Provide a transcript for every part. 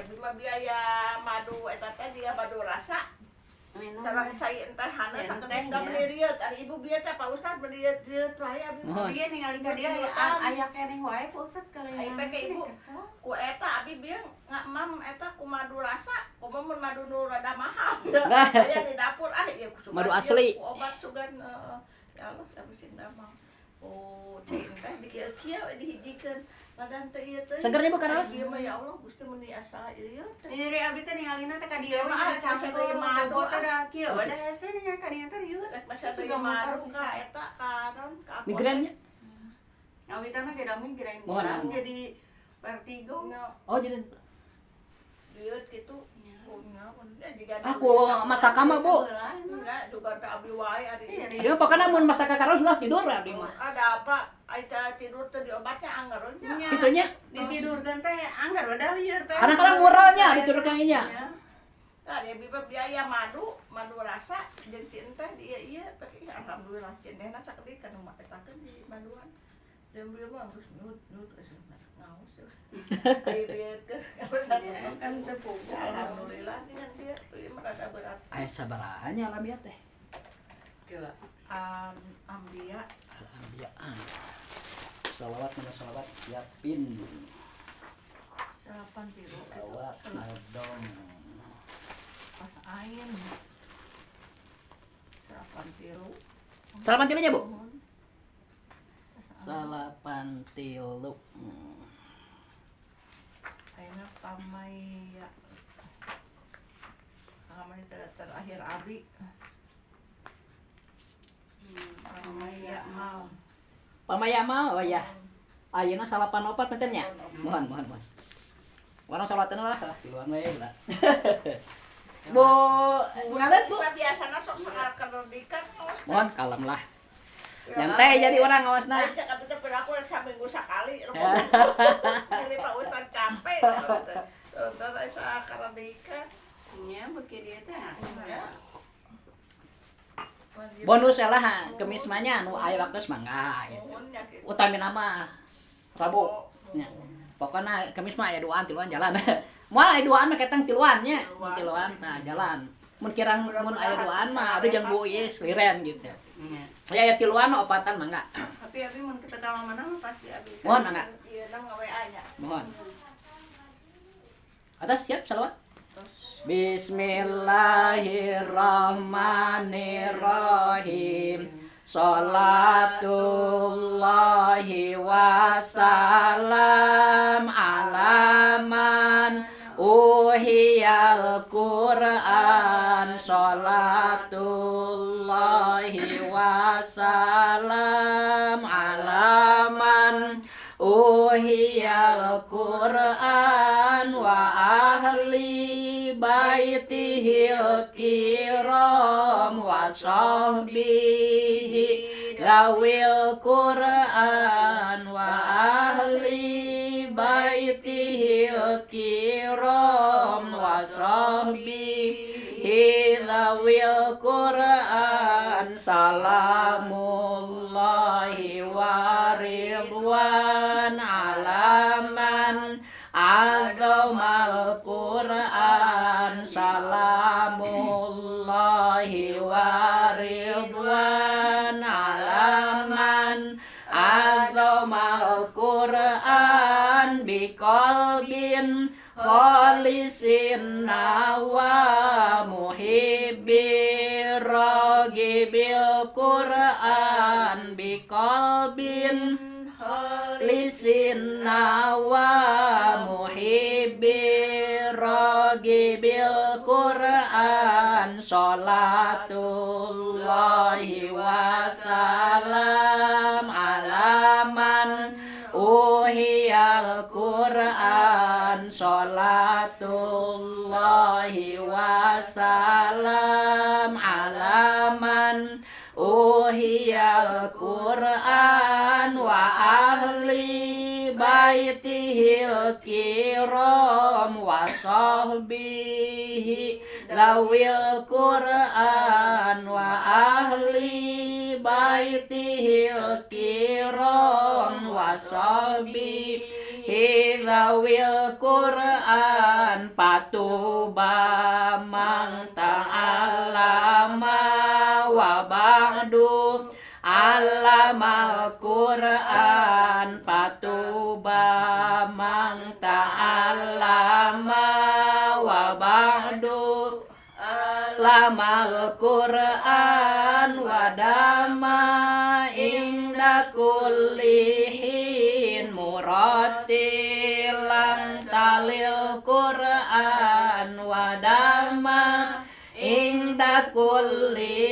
bima biaya madu eta teh dia madu rasa. Sareng cai enteh hana sakedik da mendiriet ari ibu bieu teh Pak Ustad mendiriet wae abi. Dia ningali ka dia aya keneh wae Pak Ustad kalian. Ai pake ibu ku eta abi bieu mam eta ku madu rasa, kumaha mun madu nu rada mahal. Aya di dapur ieu madu asli. Obat sugan ya Allah sabisin mah. Oh, teh teh dikieu-kieu dihijikeun. Ladan teh ieu teh. Seger nih bukan Ros? Ieu mah ya Allah Gusti mun asa ieu teh. Ini abi teh ningalina teh ka dia mah campur madu teh da kieu da hese nya ka dia teh ieu. Masa teh madu ka eta karon ka Migrennya? Abi teh mah geus migrain beras jadi vertigo. Oh jadi Liut gitu. aku masak mah Bu. Enggak juga teh abi wae ari. Dia pokoknya mun masak karos ulah tidur abdi mah. Ada apa? Aita tidur teh diobatnya anggareun nya. Itunya Ditidurkeun teh anggar wadah lieur teh. kadang-kadang muralnya ditidurkeun inya. Nah, dia biaya madu rasa jeung cin teh ieu tapi alhamdulillah cin teh sakedik kan mah etakeun di maduan. Dan beliau mah harus nut ngaus. Lihat kan tepung. Alhamdulillah dengan dia merasa berat. Aya sabarahannya alamiah teh. Keula. Ambia. Alhamdulillah. Salawat mana salawat siapin. Salapan tilu. Salawat naldong. Pas ain. Salapan tilu. Salapan tilunya Bu. Salapan tilu. Ayeuna pamaya. Kamari terakhir abi. Pamaya mau. Pamaya mah oh ya. Ayeuna salapan opat penten nya. Mohon. Warna salatna lah tiluan we lah. Bu, ngalet Bu. Biasana sok soal kenerdikan ngawas. Mohon kalem lah. Nyantai jadi orang ngawasna. Cek abi teh piraku saminggu sakali. Ini Pak Ustad capek. Terus asa kenerdikan. Nya beuki dia teh. Bonus lah kemis mah nya nu aya waktu mangga. Utamina mah Rabu nya. Pokona kemis mah aya duaan tiluan jalan. Moal aya duaan mah keteng tiluan nya. Tiluan nah jalan. Mun kirang mun aya duaan mah abdi jeung Bu ieu liren gitu. Aya tiluan opatan mangga. Tapi abi mun kita ka mana mah pasti abi. Mohon mangga. Ieu nang WA nya. Mohon. Atas siap salawat. Bismillahirrahmanirrahim. Sholatullahi wassalam ala man uhiyal Qur'an. Sholatullahi wassalam ala man uhiyal Qur'an wa ahli baitihil kiram wa sahbihi lawil Qur'an wa ahli baitihil kiram wa sahbihi lawil Qur'an. Salamullahi wa ridwan ala man azamal Qur'an. Salamullahi wa ridwan ala man azamal Qur'an biqalbin khalisin nawa muhibbir ragibil Qur'an biqalbin khalisin nawa muhibbir ragibil Qur'an. Sholatullahi wassalam ala man uhiyal Qur'an. Sholatullahi wassalam ala man uhiyal Qur'an wa ahli baitihil kiram wa sahbihi lawil Qur'an wa ahli baitihil kiram wa sahbihi Hidawil Quran patuba mang ta'allama wa ba'du allamal Quran patuba mang ta'allama wa ba'du allamal Quran wa dama inda kullihin muratilan talil Quran wa dama inda kullihin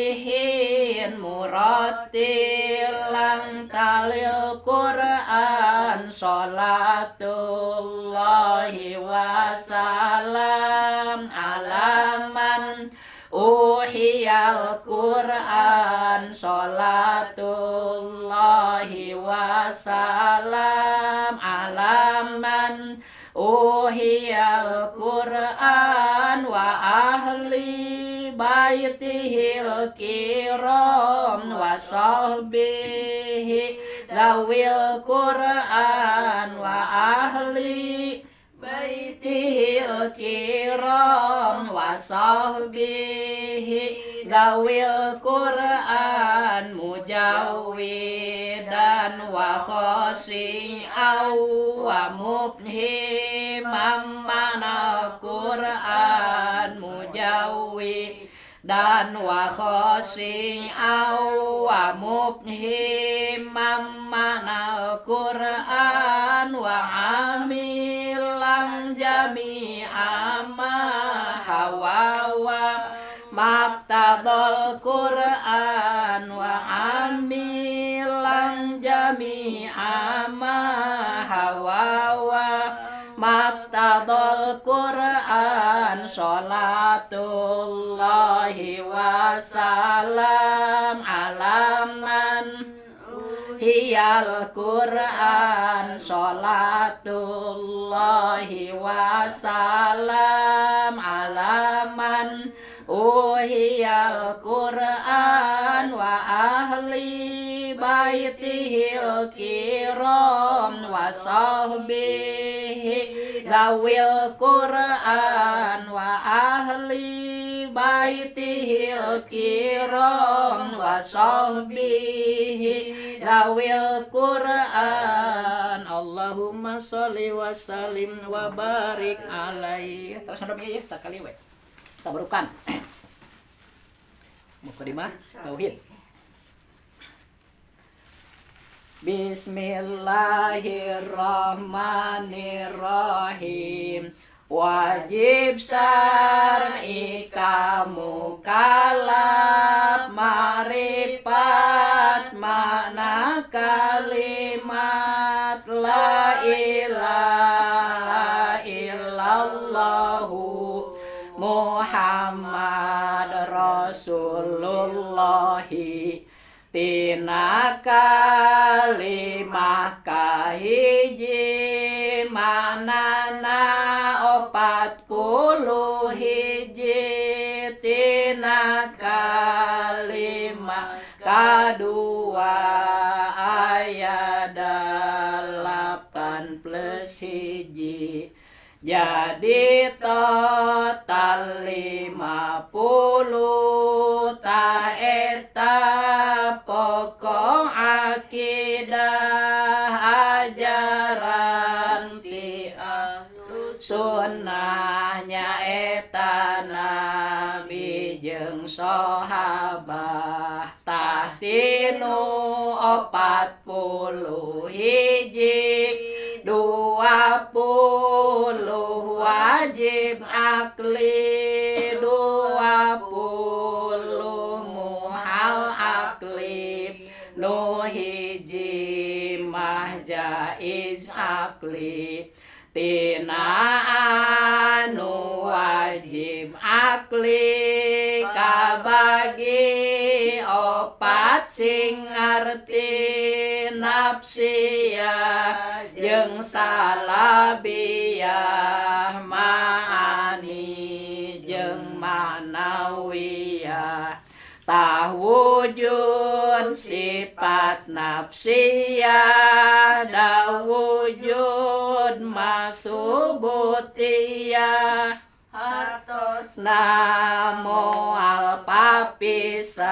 muratilan talil Quran salatullahi wa salam alaman uhiyal Quran salatullahi wa salam alaman uhiyal Quran wa ahli baitihil kiram wa sahbihi dawil Quran wa ahli baitihil kiram wa sahbihi dawil Quran mujawwidan wa khasi'aw wa mubhimam mana Quran mujawwidan wa khasi'aw wa mubhimam mana Quran wa amilan jami'a ma hawa wa maktabal Quran wa amilan jami'a ma hawa wa maktabal Quran salatullahi wa salam alaman hiyal Quran salatullahi wa salam alaman uhiyal Quran wa ahli baitihil kiram wa sahbihi dawil Quran wa ahli baitihil kiram wa sahbihi dawil Quran. Allahumma sholli wa sallim wa barik alaihi. Terus ya sekali we. Tabarukan. Mukadimah tauhid. Bismillahirrahmanirrahim. Wajib syar'i kamu kalab marifat makna kalimat la ilaha illallahu Muhammad Rasulullahi tina kalimah kahiji manana 40 hiji tina kalimah kadua ayat 8 plus hiji jadi total 50 ta eta pokok akidah ajaran ti ahlus sunnahnya eta nabi jeung sahabah tahtinu 40 hiji 20 wajib akli 20 muhal akli nu hiji mah jaiz akli tina anu wajib akli kabagi 4 sing ngarti nafsiyah jeung salabiyah ma'ani jeung manawiyah tah wujud Hartosnaon sifat nafsiyah dawujud maksubutiyah hartos Namo alpapisah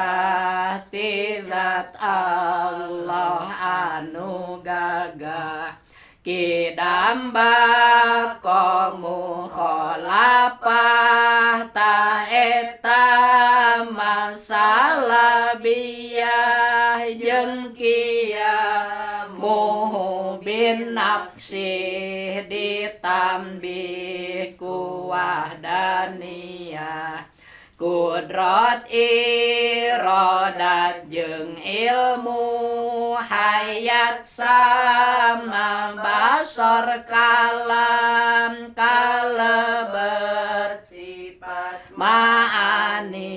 tirat Allah anu gagah Kidamba komu kholapah taeta masalah biyah jengkiyah muhu bin nafsih ditambih kuwahdaniyah Kudrat iradat jeung ilmu hayat sama basar kalam kalebet sifat ma'ani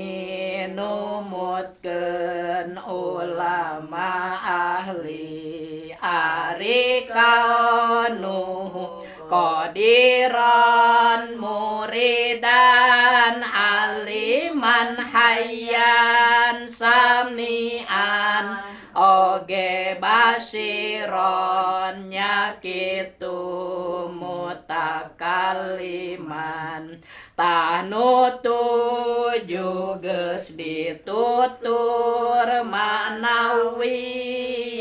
numutkeun ulama ahli ari kaunuhu qadiran muridan aliman hayyan samian oge basiron nyakitu mutakaliman tahnutu juges ditutur manawi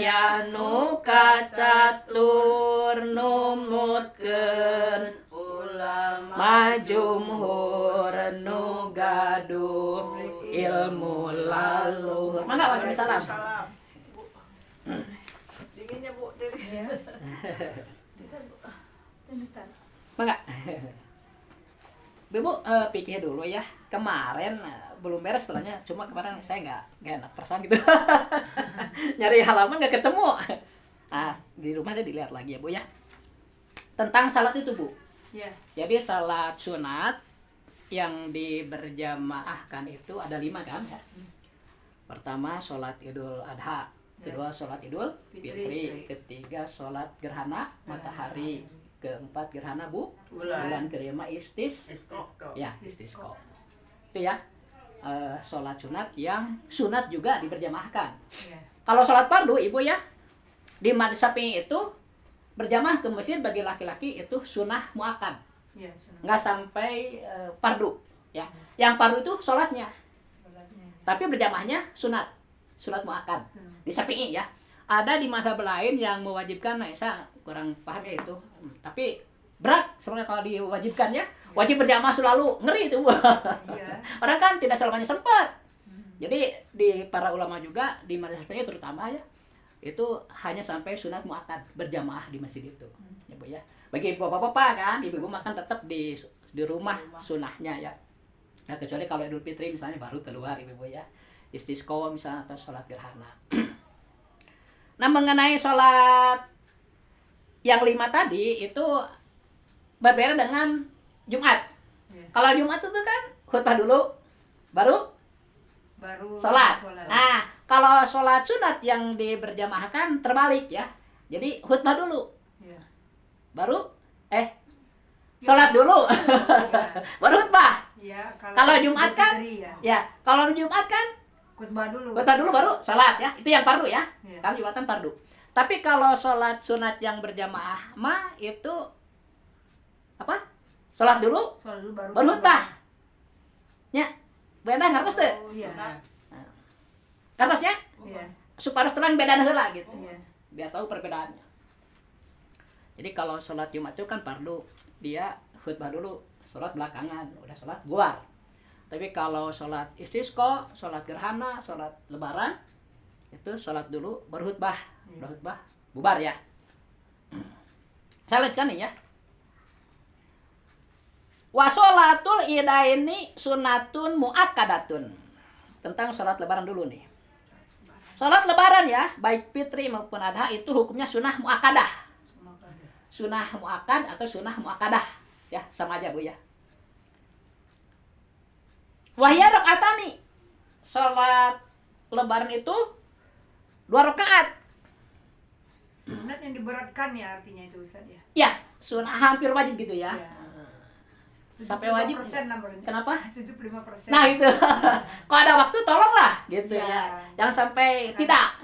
anu kacatur numutkeun ulama jumhur nu gaduh ilmu lalu. Mangga Pak salam. Bu. Dinginnya Bu dari. Mangga. Bu, pikir dulu ya. Kemarin belum beres sebenarnya, cuma kemarin saya nggak enak perasaan gitu. Nyari halaman nggak ketemu. Nah, di rumah aja dilihat lagi ya Bu ya. Tentang salat itu Bu. Iya. Jadi salat sunat yang diberjamaahkan itu ada 5 kan ya. Pertama sholat Idul Adha, kedua sholat Idul Fitri, ketiga sholat gerhana matahari, keempat gerhana bulan, kelima istisqa. Ya, istisqa. Itu ya. Sholat sunat yang sunat juga diberjamaahkan. Kalau sholat fardu Ibu ya, di mazhab itu berjamaah ke masjid bagi laki-laki itu sunnah muakkad. Nggak sampai fardu ya. Yang fardu itu sholatnya. Tapi berjamaahnya sunat muakkad. Di Syafi'i ya. Ada di mazhab lain yang mewajibkan, nah saya kurang paham ya itu. Tapi berat sebenarnya kalau diwajibkan ya. Wajib berjamaah selalu, ngeri itu. Orang kan tidak selamanya sempat. Jadi di para ulama juga di mazhab Syafi'i terutama ya, itu hanya sampai sunat muakkad berjamaah di masjid itu. Ya Bu ya. Bagi bapak-bapak kan, ibu-ibu makan tetap di rumah sunahnya ya. Ya kecuali kalau Idul Fitri misalnya baru keluar ibu-ibu ya. Istisqa misalnya atau sholat gerhana. Nah, mengenai sholat yang 5 tadi itu berbeda dengan Jumat. Kalau Jumat itu kan khutbah dulu baru sholat. Nah, kalau sholat sunat yang diberjamaahkan terbalik ya. Jadi khutbah dulu. Baru sholat dulu. Baru khutbah. Kalau Jumat kan kalau Jumat kan khutbah dulu baru sholat ya. Itu yang fardu ya. Kan Jumatan fardu. Tapi kalau sholat sunat yang berjamaah mah itu apa? Sholat dulu baru khutbah. Ya. Beda ngertos teh? Ngertosnya? Supaya terang beda heula gitu. Biar tahu perbedaannya. Jadi kalau sholat Jumat itu kan fardu, dia khutbah dulu, sholat belakangan, udah sholat bubar. Tapi kalau sholat istisqa, sholat gerhana, sholat lebaran, itu sholat dulu baru khutbah, udah khutbah bubar ya. Saya lanjutkan nih ya. Wa sholatul idaini sunatun muakkadatun. Tentang sholat lebaran dulu nih. Sholat lebaran ya, baik fitri maupun adha itu hukumnya sunnah muakkadah. Sunnah muakkad atau sunnah muakkadah. Ya, sama aja Bu ya. Wahya rakaatani. Sholat lebaran itu 2 rakaat. Sunat yang diberatkan ya artinya itu Ustaz ya. Ya, sunnah hampir wajib gitu ya. sampai wajib. 75% lah berarti. Kenapa? 75%. Nah itu, kalau ada waktu tolonglah gitu Ya. ya, jangan sampai tidak.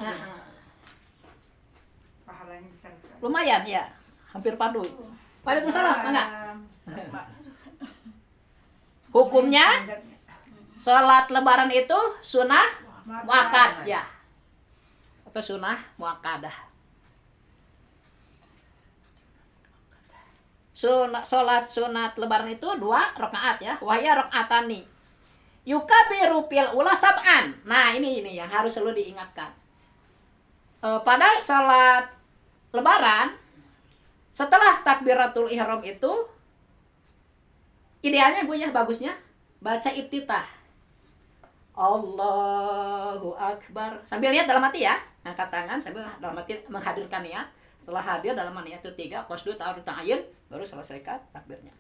Pahalanya besar sekali. Lumayan ya, hampir padu. Waalaikumsalam, enggak? Hukumnya sholat lebaran itu sunnah muakkad ya, atau sunnah muakkadah. Sholat sunat lebaran itu 2 rakaat ya, wahya rakaatani. Yukabiru fil ula sab'an. Nah, ini yang harus selalu diingatkan. Pada sholat lebaran setelah takbiratul ihram itu idealnya Bu ya, bagusnya baca iftitah. Allahu Akbar. Sambil lihat dalam hati ya, angkat tangan sambil dalam hati menghadirkan niat. Setelah hadir dalam niat itu 3 qasdu ta'yin, baru selesaikan takbirnya.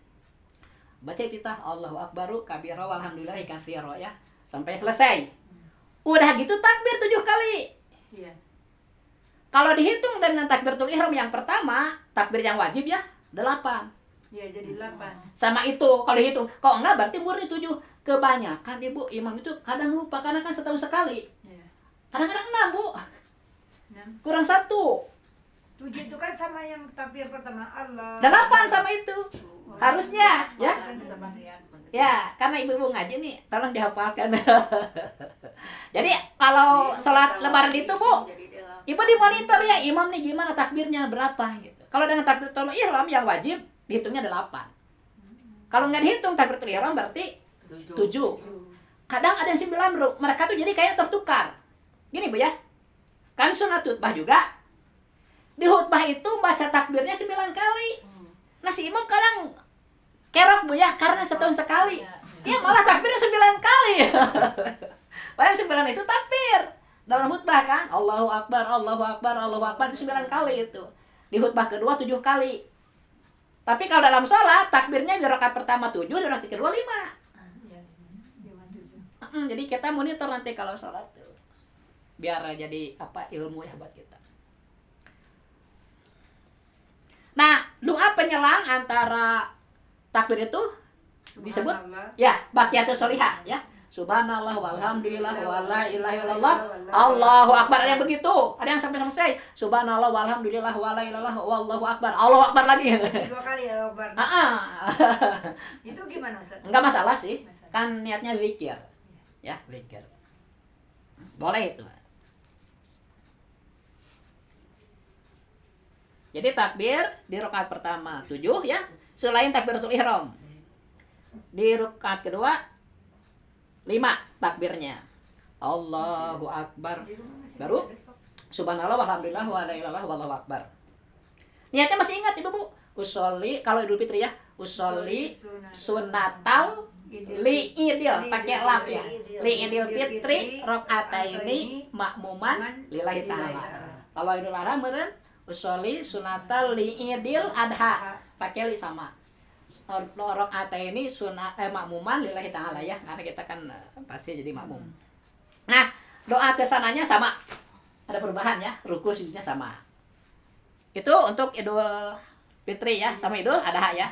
Baca iftitah Allahu Akbaru kabira walhamdulillahi katsira ya, sampai selesai. Udah gitu takbir 7 kali. Iya. Kalau dihitung dengan takbiratul ihram yang pertama, takbir yang wajib ya 8. Iya, jadi 8. Sama itu kalau dihitung. Kalau enggak berarti murni 7. Kebanyakan Ibu imam itu kadang lupa karena kan setahun sekali. Iya. Kadang-kadang 6, Bu. 6. Kurang 1. 7 itu kan sama yang takbir pertama Allah. 8 sama itu. Harusnya ya. Kan kita bandian. Ya, karena ibu-ibu ngaji nih, tolong dihafalkan. Jadi kalau sholat lebaran itu Bu, ibu dimonitor ya, imam nih gimana takbirnya berapa gitu. Kalau dengan takbiratul ihram yang wajib dihitungnya 8. Kalau nggak dihitung takbiratul ihram berarti 7. Kadang ada yang 9, Bro. Mereka tuh jadi kayaknya tertukar. Gini Bu ya. Kan sunat khutbah juga. Di khutbah itu baca takbirnya 9 kali. Nah si imam kadang kerok Bu ya, karena setahun sekali. Dia malah takbirnya 9 kali. Padahal 9 itu takbir. Dalam khutbah kan, Allahu Akbar, Allahu Akbar, Allahu Akbar, itu 9 kali itu. Di khutbah kedua 7 kali. Tapi kalau dalam sholat, takbirnya di rakaat pertama 7, di rakaat kedua 5. Jadi kita monitor nanti kalau sholat tuh. Biar jadi ilmu ya buat kita. Nah, doa penyelang antara takbir itu disebut ya baqiyatus sholihah ya. Subhanallah walhamdulillah wala ilaha illallah Allahu akbar. Ada yang begitu, ada yang sampai selesai. Subhanallah walhamdulillah wala ilaha illallah wallahu akbar. Allahu akbar lagi. 2 kali ya Akbar. Itu gimana Ustaz? Enggak masalah sih. Kan niatnya zikir. Ya, zikir. Boleh itu. Jadi takbir di rakaat pertama 7 ya, selain takbiratul ihram. Di rakaat kedua 5 takbirnya. Allahu Akbar. Baru subhanallah walhamdulillah wa la ilaha illallah wallahu akbar. Niatnya masih ingat Ibu Bu? Usolli kalau Idul Fitri ya, usolli sunatal li idil pakai lam ya. Li idil fitri rakaataini makmuman lillahi taala. Kalau Idul Adha meureun usolli sunatal li idil adha pakai li sama. Rakaataini sunat makmuman lillahi taala ya, karena kita kan pasti jadi makmum. Nah, doa kesananya sama. Ada perubahan ya, ruku sujudnya sama. Itu untuk Idul Fitri ya, sama Idul Adha ya.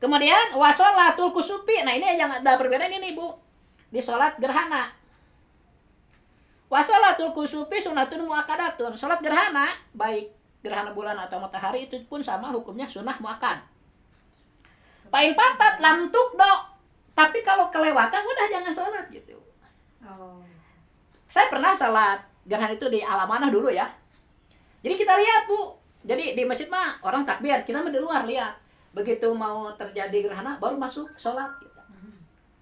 Kemudian wasolatul kusufi. Nah, ini yang ada perbedaan ini, Bu. Di salat gerhana. Wasolatul kusufi sunatun muakkadatun. Salat gerhana, baik gerhana bulan atau matahari itu pun sama hukumnya sunnah muakkad. Pain patat lam tukdo. Tapi kalau kelewatan udah jangan salat gitu. Saya pernah salat gerhana itu di Alamanah dulu ya. Jadi kita lihat, Bu. Jadi di masjid mah orang takbir, kita mah di luar lihat. Begitu mau terjadi gerhana baru masuk sholat kita.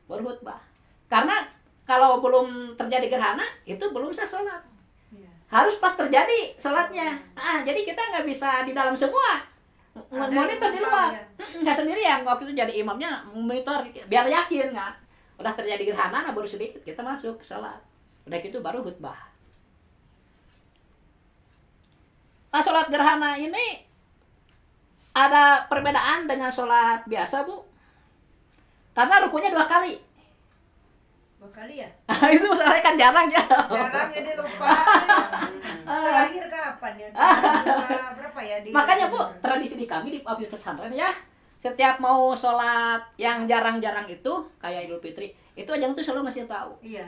Baru khutbah. Karena kalau belum terjadi gerhana itu belum sah sholat. Harus pas terjadi sholatnya. Jadi kita nggak bisa di dalam semua. Monitor di luar. Nggak sendirian. Waktu itu jadi imamnya monitor biar yakin kan. Udah terjadi gerhana, nah baru sedikit kita masuk sholat. Udah gitu baru khutbah. Nah, sholat gerhana ini ada perbedaan dengan sholat biasa, Bu. Karena rukunya 2 kali. 2 kali ya? Itu soalnya kan jarang ya. Jarang jadi lupa. Terakhir kapan ya? Berapa ya? Makanya Bu, tradisi di kami di pesantren ya, setiap mau sholat yang jarang-jarang itu kayak Idul Fitri, itu Ajang tuh selalu masih tahu. Iya.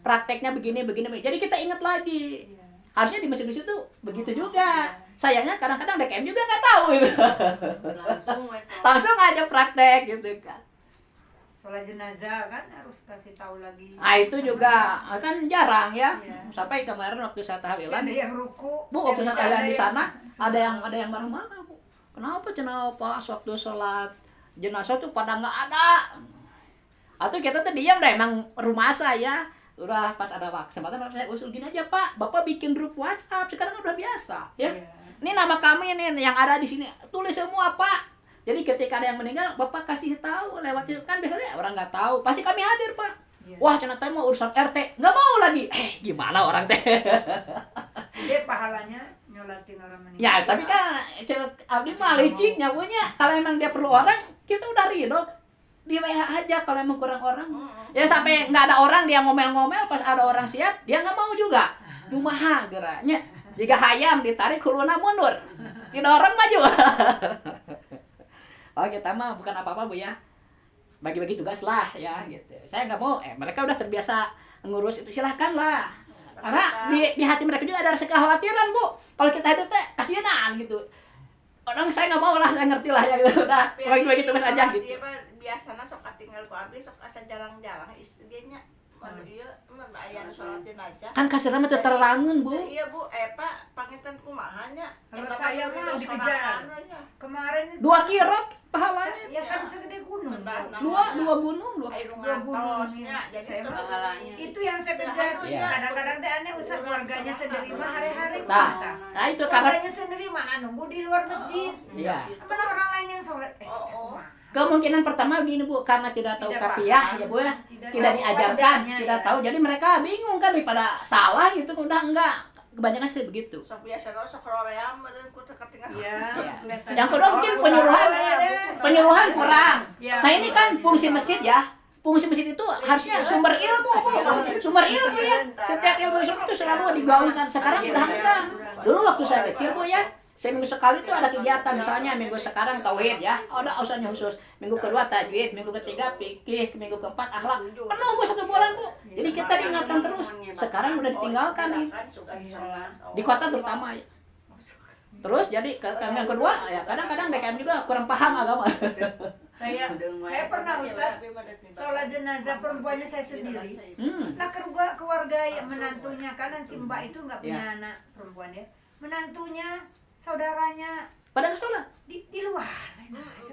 Prakteknya begini. Jadi kita ingat lagi. Iya. Harusnya di masjid-masjid itu begitu juga. Sayangnya kadang-kadang DKM juga nggak tahu gitu. Langsung aja praktek gitu kan. Sholat jenazah kan harus kasih tahu lagi. Nah itu juga kan jarang ya. Iya. Sampai kemarin waktu saya tahlilan, Ada yang ruku. Bu, waktu saya tahlilan di sana, ada yang yang marah-marah, Bu. Kenapa cenah pas waktu sholat jenazah tuh pada nggak ada? Atau kita tuh diam deh, emang rumah saya udah pas ada kesempatan saya usul gini aja, Pak, Bapak bikin grup WhatsApp, sekarang udah biasa ya. Iya. Ini nama kami nih yang ada di sini, tulis semua, Pak. Jadi ketika ada yang meninggal, Bapak kasih tahu lewat itu kan biasanya orang nggak tahu, pasti kami hadir, Pak. Iya. Wah, cenah teh mau urusan RT, nggak mau lagi. Gimana orang teh? Dia pahalanya nyolatin orang meninggal. Ya, tapi kan abdi mah licik nyapunya. Kalau emang dia perlu orang, kita udah ridho. Di WA aja kalau emang kurang orang. Ya sampai nggak ada orang dia ngomel-ngomel, pas ada orang siap, dia nggak mau juga. Kumaha geraknya. Jika hayam ditarik kuluna mundur. Didorong maju. Oh, kita mah bukan apa-apa, Bu ya. Bagi-bagi tugas lah ya gitu. Saya nggak mau, mereka udah terbiasa ngurus itu, silahkan lah. Karena di hati mereka juga ada rasa kekhawatiran, Bu. Kalau kita hidup teh kasihanan gitu. Orang saya nggak mau lah, saya ngerti lah ya gitu. Udah, bagi-bagi tugas aja gitu. Dia biasanya sok tinggal ku abdi sok asa jarang-jarang istrinya manu ieu aya sholatin aja. Kan kasirna mah teu terangeun, Bu. Iya, Bu. Pak, pangitan kumaha nya? Kalau saya mah dikejar. Kemarin itu 2 kirot pahalanya. ya kan segede gunung. Dua gunung. Dua gunungnya. Jadi Saya itu mah pahalanya. itu yang saya kejar. Iya. Kadang-kadang teh aneh usah keluarganya sendiri mah hari-hari Nah, itu karena keluarganya sendiri mana nunggu di luar masjid. iya. Mana orang lain yang sholat? Kemungkinan pertama gini, Bu, karena tidak tahu Tidak kapiah paham. ya, Bu ya. Tidak Tidak tahu diajarkan, wadahnya, tidak ya. tahu. Jadi mereka bingung kan daripada salah gitu, udah enggak. Kebanyakan sih begitu. Sok biasa sok roream meureun ku ketingal. Iya. Iya. Yang kedua mungkin penyuluhan kurang. Ya. Nah, ini kan fungsi masjid ya. Fungsi masjid itu harusnya sumber ilmu, Bu. Sumber ilmu ya. Setiap ilmu Islam itu selalu digaungkan. Sekarang udah enggak. Dulu waktu saya kecil, Bu ya, seminggu sekali itu ada kegiatan, misalnya minggu sekarang tauhid ya, ada usahanya khusus. Minggu kedua tajwid, minggu ketiga fikih, minggu keempat akhlak. Penuh, Bu, 1 bulan, Bu. Jadi kita diingatkan terus. Sekarang udah ditinggalkan nih. Di kota terutama ya. Terus jadi yang kedua ya kadang-kadang DKM juga kurang paham agama. Saya pernah Ustaz sholat jenazah perempuannya saya sendiri. Lah keluarga yang menantunya kanan si Mbak itu nggak punya anak perempuan ya. Menantunya, saudaranya Pada sholat. di luar.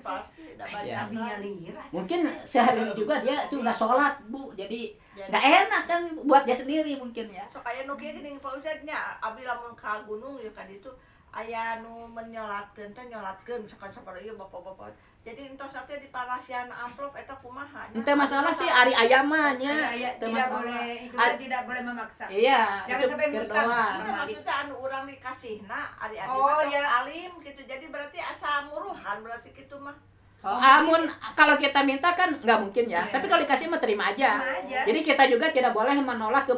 Pasti udah Ya. banyak. Abinya lirah. Mungkin sehari ini juga dia tuh udah sholat, Bu. Jadi nggak enak kan buat dia sendiri mungkin ya. Sok aya nu kieu geuning Pak Ustadnya, abdi lamun ka gunung ya ka ditu aya nu menyolatkeun teh nyolatkeun misalkan saperlu ieu bapak-bapak. Jadi entos teh diparasian amplop eta kumaha nya. Ente masalah sih ari ayamanya. Tidak boleh itu kan tidak boleh memaksa. Iya, Jangan itu sampai pikir ngutang. doang. Itu maksudnya anu urang dikasihna ari-ari Oh, masuk ya. alim gitu. Jadi berarti asa muruhan berarti gitu mah. Amun kalau kita minta kan nggak mungkin ya. Iya. Tapi kalau dikasih mah terima aja. Terima aja. Jadi kita juga tidak boleh menolak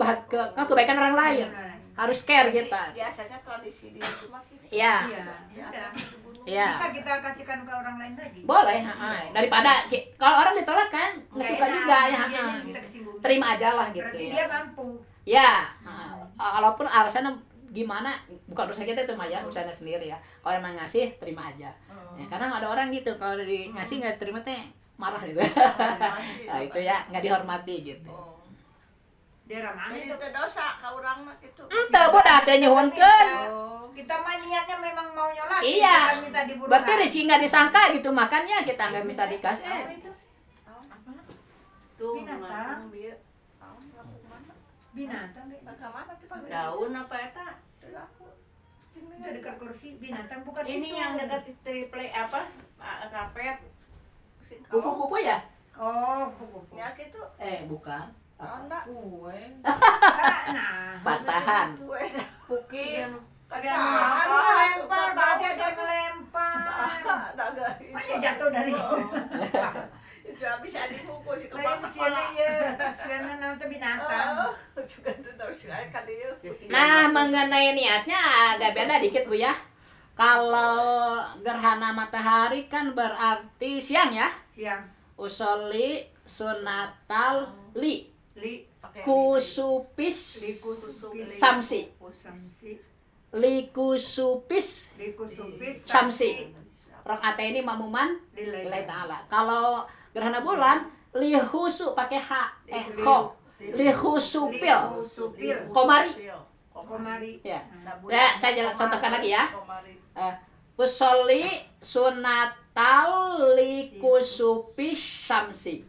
kebaikan orang lain. Harus care Jadi, kita. biasanya tradisi di itu mah gitu. Iya. Iya. Ya, Udah. di gunung. Iya. Bisa kita kasihkan ke orang lain lagi. Boleh, daripada kalau orang ditolak kan nggak suka juga ya. Dianya kita kesinggung. Terima aja lah gitu Berarti ya. dia mampu. Ya, walaupun alasannya gimana, bukan urusan kita itu mah ya, urusannya sendiri ya. Kalau emang ngasih, terima aja. Ya, kadang ada orang gitu, kalau ngasih nggak terima teh marah gitu. Nah, itu ya nggak dihormati gitu. Oh. Daerah mana Jadi itu? itu dosa ka urang mah gitu. Entah bodoh teh nyuhunkeun. Oh. Kita mah niatnya memang mau nyolot. Iya. Bukan minta diburukan. Berarti rezeki nggak disangka gitu, makanya kita nggak bisa dikasih. Apa itu? Tuh, Binatang. bieu. Tahu nggak kemana? Binatang. Be. Nggak kemana tuh Pak? Daun apa eta? Aku. Itu dekat kursi binatang bukan Ini itu. yang dekat triple apa? Kapet. Kupu-kupu ya? Oh, kupu-kupu. Ya gitu. Bukan. Oh enggak. Kue. Nah, Patahan. Gue Pukis. Ada aduh lempar, berarti ada yang melempar. Daga. Masih jatuh dari. Itu bisa dipukul si Lain kepala siapa kepala. ya? Siapa nanti binatang. Juga itu harus kayak dia. Nah, mengenai niatnya agak beda dikit Bu ya. Kalau gerhana matahari kan berarti siang ya. Siang. Usolli sunatal li Pakai kusupis Likusupis samsi. samsi. Likusupis Likusupis samsi. Rakaat ini makmuman lillahi lillahi ta'ala. Kalau gerhana bulan lihusu pakai h kho. Lihusupil Likusupil komari. komari. Ya. Ya, saya contohkan lagi ya. Usolli sunatal likusupis samsi.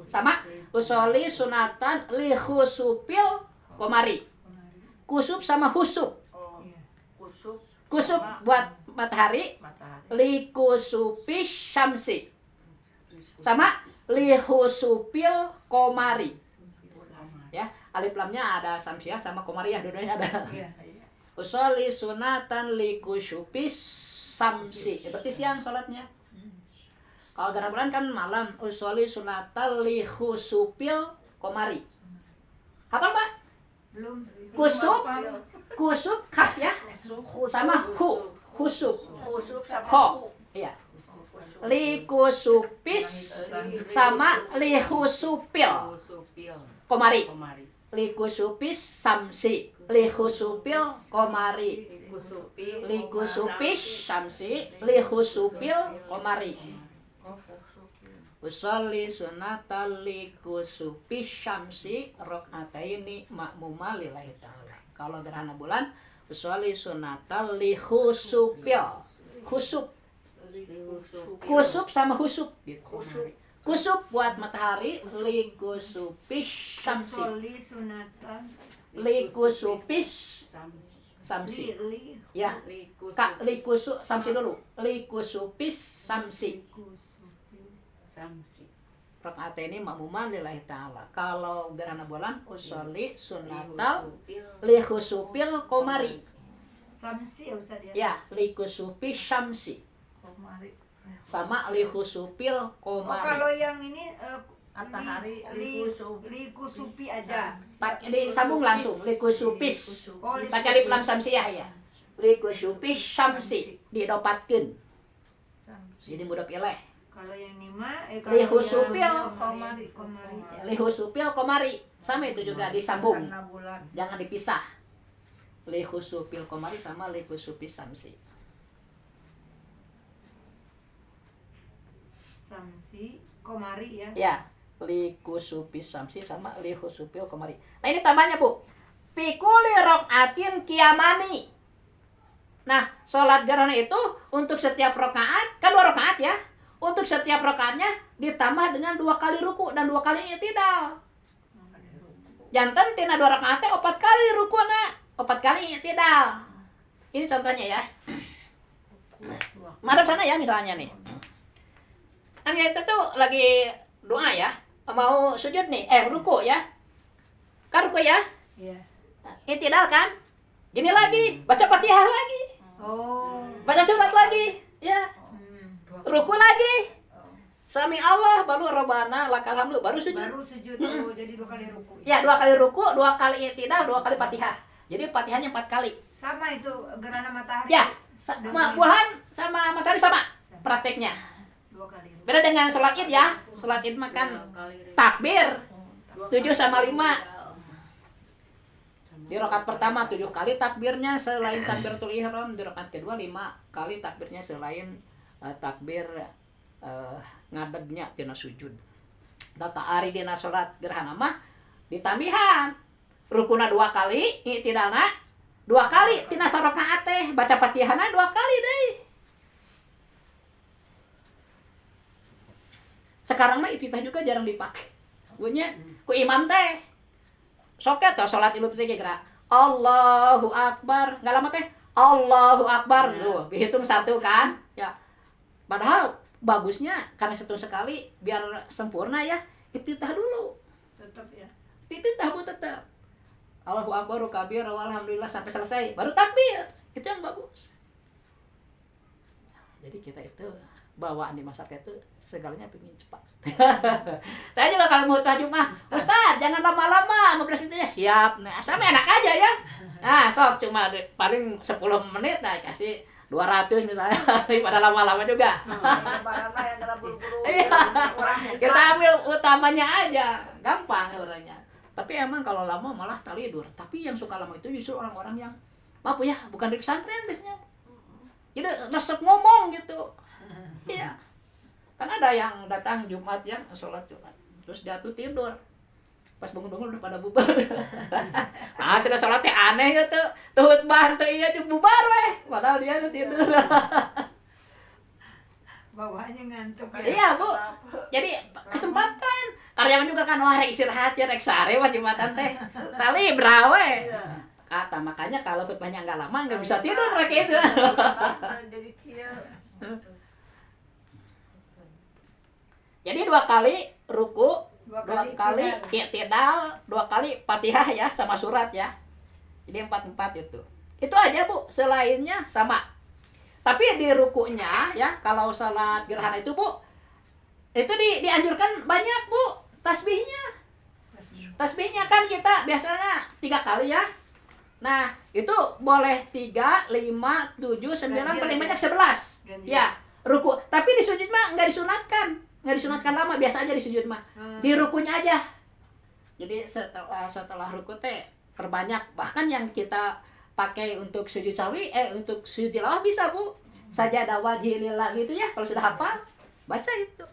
Sama usolli sunatan lihusupil komari. Kusub sama husub. Iya. Kusub buat matahari, likusupis samsi. Sama lihusupil komari. Ya, alif lamnya ada samsiah sama komariah, dua-duanya ada. Iya. Usolli sunatan likusupis samsi. Berarti siang sholatnya. Kalau gerhana bulan kan malam. Usolli sunatan lihusupil komari. Hafal Pak? Belum. Kusub kaf ya. Sama husub. sama Ho. Iya. Likusupis sama lihusupil komari. Likusupis samsi. Lihusupil komari. Likusupis samsi. Lihusupil komari. Usolli sunatal likusupis samsi rakaataini makmuma lillahi ta'ala. Kalau gerhana bulan usolli sunatal lihusupil. Kusub sama husub gitu. Kusub buat matahari, likusupis samsi. Usolli sunatan Likusupis samsi. li Ya, Kak likusu samsi dulu. Likusupis samsi. Rakaat ini makmuman lillahi ta'ala. Kalau gerhana bulan usolli sunatal lihusupil komari. samsi ya Ustaz ya. Ya, likusupis samsi. Sama lihusupil Oh, komari. kalau yang ini Matahari, likusupi aja. Pakai disambung langsung likusupis. Oh, Pakai alif lam samsiah ya. Likusupis samsi didopatkeun. Jadi mudhof ilaih. Kalau yang lima Lihusupil komari. Ya, lihusupil komari. Sama itu juga disambung. bulan. Jangan dipisah. Lihusupil komari sama likusupis samsi. Samsi komari ya. Ya, likusupis samsi sama lihusupil komari. Nah ini tambahnya Bu. Pikuli rokaatin kiamani. Nah, sholat gerhana itu untuk setiap rokaat, kan 2 rokaat ya. Untuk setiap rokaatnya ditambah dengan 2 kali ruku dan 2 kali i'tidal. Janten tina 2 rokaatnya 4 kali rukuna, 4 kali i'tidal. Ini contohnya ya. Madhab sana ya misalnya nih. Kan itu tuh lagi doa ya. Mau sujud nih, ruku ya. Kan ruku ya? Iya. I'tidal kan? Gini lagi, baca Fatihah lagi. Oh. Baca surat lagi. Ya. Ruku lagi. Sami Allah baru Rabbana lakal hamdu baru sujud. Baru sujud. Oh, jadi 2 kali ruku. Ya, 2 kali ruku, 2 kali i'tidal, 2 kali Fatihah. Jadi Fatihahnya 4 kali. Sama itu gerhana matahari. Ya, sama bulan sama matahari sama prakteknya. 2 kali ruku. Beda dengan sholat Id ya. Sholat Id makan takbir 7 sama 5. Di rakaat pertama 7 kali takbirnya selain takbiratul ihram, di rakaat kedua 5 kali takbirnya selain takbir ngadegnya tina sujud. Data ari dina salat gerhana mah ditambihan. Rukuna 2 kali, i'tidalna 2 kali tina sarakaat teh, baca Fatihahna 2 kali deui. Sekarang mah itu juga jarang dipakai. Gunya ku imam teh. Soket teh salat Idul Fitri geura Allahu Akbar, enggak lama teh Allahu Akbar. Tuh, dihitung 1 kan? Ya. Padahal bagusnya karena 1 sekali biar sempurna ya, iftitah dulu. Tetap ya. Iftitah Bu tetap. Allahu Akbar kabir walhamdulillah sampai selesai baru takbir. Itu yang bagus. Jadi kita itu bawaan di masyarakat itu segalanya pengen cepat. Saya juga kalau mau tahajud mah, Ustaz jangan lama-lama, 15 menit aja siap. Nah, sama enak aja ya. Nah, sok cuma paling 10 menit lah kasih 200 misalnya daripada lama-lama juga. Lebaran lah yang kena buru-buru. Iya. Kurang Kita ambil utamanya aja, gampang sebenarnya. Tapi emang kalau lama malah tidur. Tapi yang suka lama itu justru orang-orang yang maaf ya, bukan di pesantren biasanya. Jadi resep ngomong gitu. Iya. Kan ada yang datang Jumat ya, sholat Jumat. Terus dia tuh tidur. Pas bangun-bangun udah pada bubar. Nah, sudah sholatnya aneh gitu. Tuh khutbah teh iya bubar weh. Padahal dia udah tidur. Bawahnya ngantuk ya. Iya, Bu. Jadi kesempatan. Karyawan juga kan wah rek istirahat ya rek sare mah Jumatan teh. Tali brawe. Kata makanya kalau khutbahnya enggak lama enggak bisa tidur rek itu. Jadi kieu. Jadi 2 kali ruku, 2 2 kali i'tidal, 2 kali Fatihah ya sama surat ya. Jadi 4 itu. Itu aja, Bu. Selainnya sama. Tapi di rukunya ya, kalau salat gerhana itu, Bu, itu dianjurkan banyak, Bu, tasbihnya. Tasbihnya kan kita biasanya 3 kali ya. Nah, itu boleh 3, 5, 7, 9, paling banyak 11. Ya, ruku. Tapi di sujud mah nggak disunatkan. Nggak disunatkan lama, biasa aja di sujud mah. Di rukunya aja. Jadi setelah ruku teh perbanyak. Bahkan yang kita pakai untuk sujud sawi, untuk sujud tilawah bisa, Bu. Sajadah wajhilillah gitu ya, kalau sudah hafal, baca itu.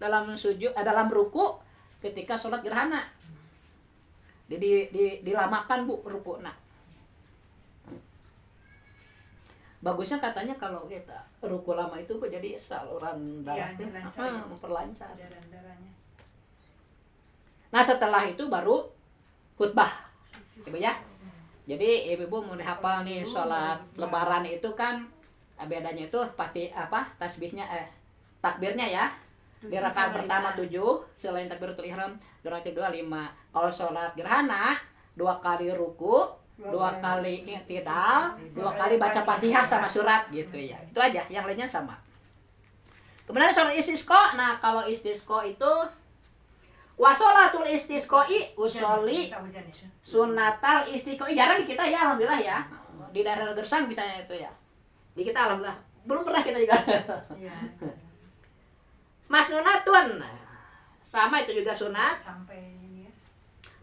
Dalam sujud, dalam ruku ketika sholat gerhana. Jadi dilamakan, Bu, ruku. Nah, bagusnya katanya kalau kita ruku lama itu jadi saluran darahnya memperlancar. Darahnya. Nah, setelah itu baru khutbah. Ibu ya. Jadi ibu mau dihafal nih sholat lebaran itu kan bedanya itu tasbihnya takbirnya ya. Di rakaat pertama 7, selain takbiratul ihram, di rakaat kedua 5. Kalau sholat gerhana 2 kali ruku, 2 kali i'tidal, 2 kali baca Fatihah sama surat gitu ya. Itu aja, yang lainnya sama. Kemudian sholat istisqa. Nah, kalau istisqa itu wasolatul istisqai usolli sunatal istisqai. Jarang di kita ya, alhamdulillah ya. Di daerah Gersang misalnya itu ya. Di kita alhamdulillah. Belum pernah kita juga. Masnunatun. Sama itu juga sunat. Sampai ini ya.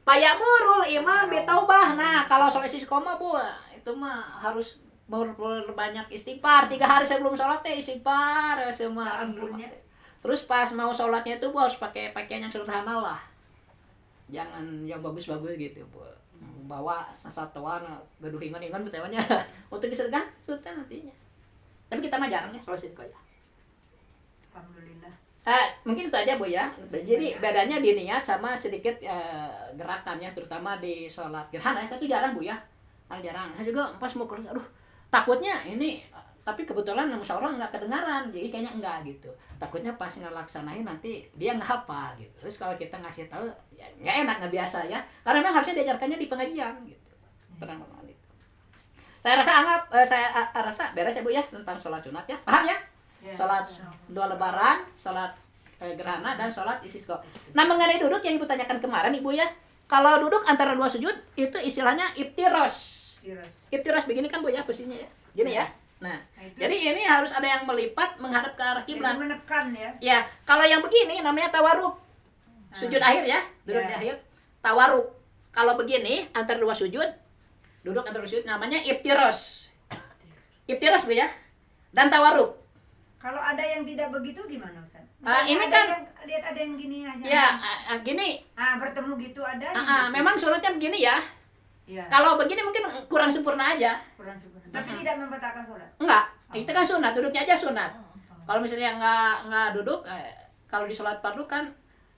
Payamurul imam bitaubah. Nah, kalau sholat istisqa mah, Bu, itu mah harus berbanyak istighfar. 3 hari sebelum sholat teh istighfar semua. Terus pas mau sholatnya itu, Bu, harus pakai pakaian yang sederhana lah. Jangan yang bagus-bagus gitu, Bu. Bawa sasatuan, gaduh ingon-ingon betewanya untuk disergah itu nantinya. Tapi kita mah jarang ya sholat istisqa ya. Alhamdulillah. Mungkin itu aja, Bu ya. Jadi bedanya di niat sama sedikit gerakannya, terutama di sholat gerhana ya. Itu jarang, Bu ya. Jarang. Saya juga pas mau keluar, aduh, takutnya ini, tapi kebetulan musyawarah nggak kedengaran, jadi kayaknya enggak gitu. Takutnya pas ngelaksanain nanti dia nggak hafal gitu. Terus kalau kita ngasih tahu, ya nggak enak, nggak biasa ya. Karena memang harusnya diajarkannya di pengajian gitu. Pernah itu. Saya rasa beres ya, Bu ya, tentang sholat sunat ya. Paham ya? Sholat 2 lebaran, sholat gerhana, dan sholat istisqa. Nah, mengenai duduk yang Ibu tanyakan kemarin, Ibu ya. Kalau duduk antara 2 sujud, itu istilahnya iftiros. Iftiros begini kan, Bu ya, posisinya ya. Gini ya. Nah, jadi ini harus ada yang melipat menghadap ke arah kiblat. Menekan ya. Ya, kalau yang begini namanya tawaruk. Sujud akhir ya, duduk di akhir. Tawaruk. Kalau begini antara 2 sujud, duduk antara 2 sujud namanya iftiros. Iftiros, Bu ya. Dan tawaruk. Kalau ada yang tidak begitu gimana, Ustaz? Ini ada kan yang, lihat ada yang gini aja. ya, gini. Bertemu gitu ada. Memang sholatnya begini ya. Ya. Kalau begini mungkin kurang sempurna aja. Kurang sempurna. Tapi tidak membatalkan sholat. Enggak, itu kan sunat, duduknya aja sunat. Kalau misalnya nggak duduk, kalau di sholat fardu kan,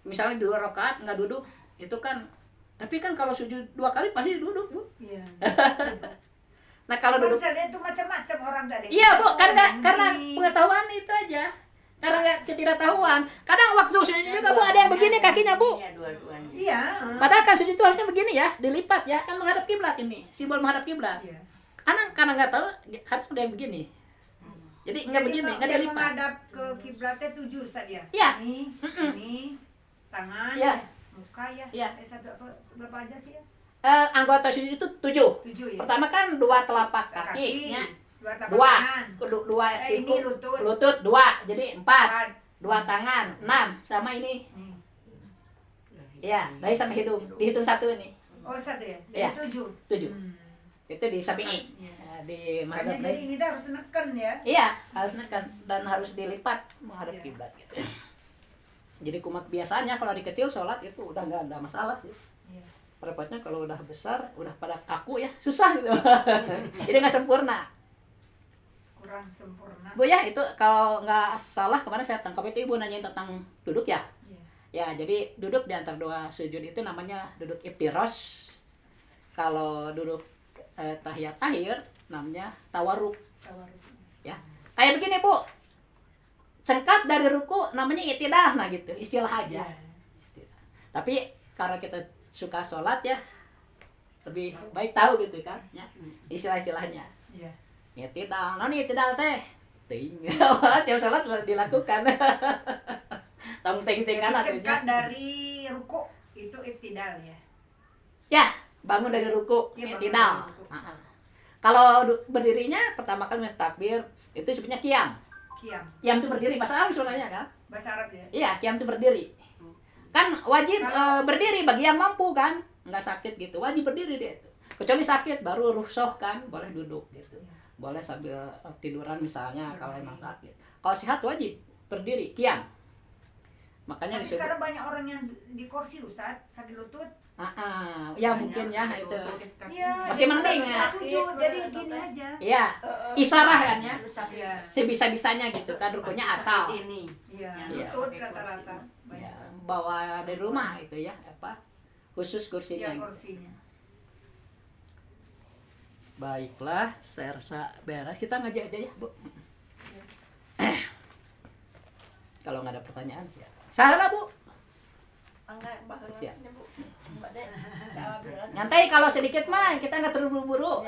misalnya 2 rakaat nggak duduk, itu kan. Tapi kan kalau sujud 2 kali pasti duduk, Bu. Iya. Nah, kalau duduk. Saya lihat itu macam-macam orang tadi. Iya, Bu, karena pengetahuan itu aja. Karena nggak ketidaktahuan. Kadang waktu sujud juga, Bu, ada yang begini kakinya, Bu. Iya, dua-duanya. Iya. Padahal kan sujud itu harusnya begini ya, dilipat ya, kan menghadap kiblat ini, simbol menghadap kiblat. Iya. Karena nggak tahu, kadang ada yang begini. Jadi nggak begini, nggak dia dilipat. menghadap ke kiblatnya 7 saja. Iya. Ini, tangan, Iya. muka ya. Iya. Satu berapa aja sih ya? Anggota sujud itu 7. 7 ya. Pertama kan 2 telapak kaki, ya. Dua. tangan. Dua Ini siku. lutut. Lutut 2. Jadi 4. 4. 2 tangan 6 sama ini. Nih. Iya, dari sampai hidung. Dihitung 1 ini. Oh, 1 ya? Iya. Jadi 7. 7. Itu di Syafi'i. Iya. Di Makanya mazhab jadi ini tuh harus neken ya. Iya, harus nekan dan harus dilipat menghadap Iya. kiblat gitu. Jadi kumat biasanya kalau di kecil sholat itu udah nggak ada masalah sih. Iya. Repotnya kalau udah besar, udah pada kaku ya, susah gitu. Jadi nggak sempurna. Kurang sempurna. Bu ya, itu kalau nggak salah kemarin saya tangkap itu ibu nanyain tentang duduk ya. Iya. Ya, jadi duduk di antara dua sujud itu namanya duduk iftirosh. Kalau duduk tahiyat akhir namanya tawarruk. Ya. Kayak begini, Bu. Cengkat dari ruku namanya i'tidal, nah gitu, istilah aja. Iya. Tapi karena kita suka sholat ya, lebih baik tahu gitu kan, ya. Istilah-istilahnya. Iya. I'tidal, non i'tidal teh. Ting. Tiap sholat dilakukan. Tong ting-ting kan Jadi cengkat artinya. dari ruku itu ibtidal ya. Ya, bangun dari ruku, Iya, bangun i'tidal. dari ruku. Kalau berdirinya pertama kali takbir itu sebenarnya qiyam. Kiam. Qiyam itu berdiri, bahasa Arab sebenarnya kan? Bahasa Arab ya. Iya, qiyam itu berdiri. Kan wajib berdiri bagi yang mampu kan? Nggak sakit gitu, wajib berdiri dia itu. Kecuali sakit baru rukhsah kan, boleh duduk gitu. Boleh sambil tiduran misalnya kalau emang sakit. Kalau sehat wajib berdiri, qiyam. Makanya Tapi disebut sekarang banyak orang yang di kursi Ustaz, sakit lutut. ya mungkin ya itu. Iya. Masih jadi penting nggak ya. sujud, jadi gini aja. Iya, isarah kan ya. Iya. Sebisa-bisanya gitu kan rukunya asal. Ini. Iya. Iya. Lutut rata-rata. Ya, Banyak. bawa dari rumah itu ya, apa? Khusus kursinya. Iya gitu. kursinya. Baiklah, saya rasa beres. Kita ngajak aja ya, Bu. Kalau nggak ada pertanyaan, ya. Salah, Bu. Enggak, Mbak. Siap. Bu. Mbak Dek. Enggak ambil. Nyantai kalau sedikit mah kita nggak terburu-buru.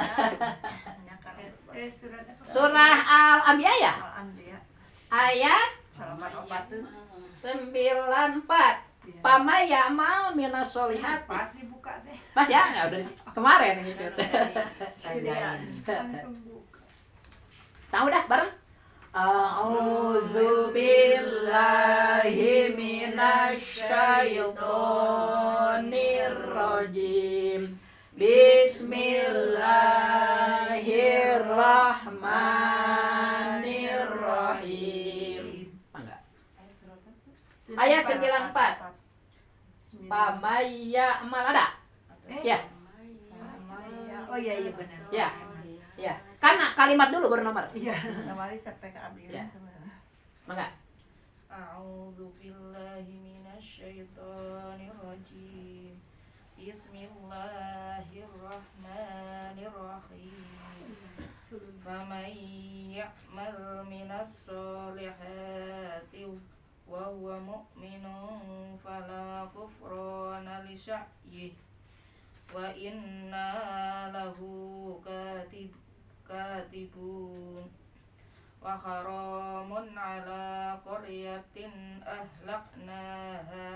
Surat apa? Surah Al-Anbiya ya? Alhamdulillah. Ayat Selamat obat tuh. 94. Iya. Pama yamal minas solihati. Pas dibuka deh. Pas ya? Ya udah kemarin gitu. Langsung buka. Tahu dah bareng. A'udzu billahi minasyaitonir rajim. Bismillahirrahmanirrahim. Enggak. Ayat 94. Pamaya amal ada? Ya. Oh iya iya benar. Ya. Ya. Karena kalimat dulu baru nomor. Iya. Kemarin sampai ke ambil. Ya. Mangga. A'udzu billahi minasyaitonir rajim. Bismillahirrahmanirrahim. Faman ya'mal minas solihati wa huwa mu'minun fala kufrana li sya'yihi wa inna lahu katibun wa haramun ala qaryatin ahlaknaha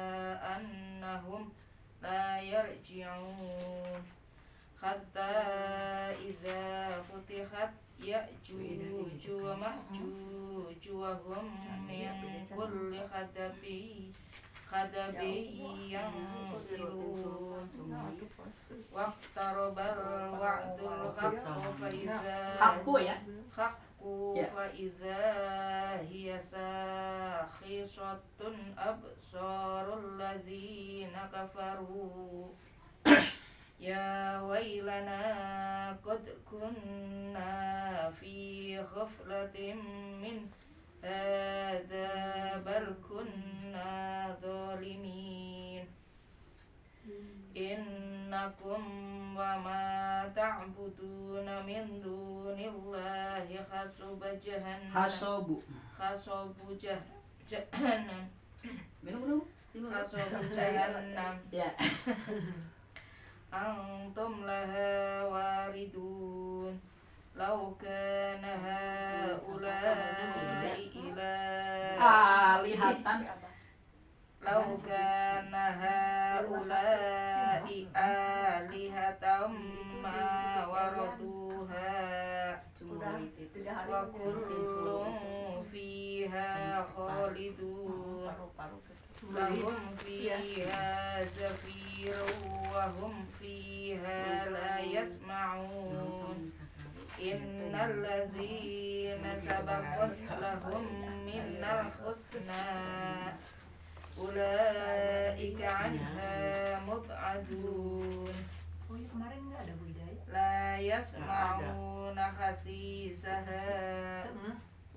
annahum la yarji'un hatta idza futihat ya'juj wa ma'juj wa hum min kulli khadabi yansilun waqtarabal wa'dul haqqu fa idza Hakku ya. haqqu Ya. fa idza hiya sakhisatun absarul ladzina kafaru ya wailana qad kunna fi ghaflatin min hadza bal kunna zalimin innakum wa ma ta'buduna min dunillahi hasuba jahannam Hasobu. jahannam Minum dulu. hasubu jahannam Ya. antum laha waridun law kana haula'i Alihatan. law kana haula'i alihatam ma waraduha wa kullun fiha khalidun lahum fiha zafirun wa hum fiha la yasma'un innal ladzina sabaqat lahum minnal husna ulaika anha mub'adun Oh ya kemarin nggak ada Bu Hidayah. la yasma'una khasisaha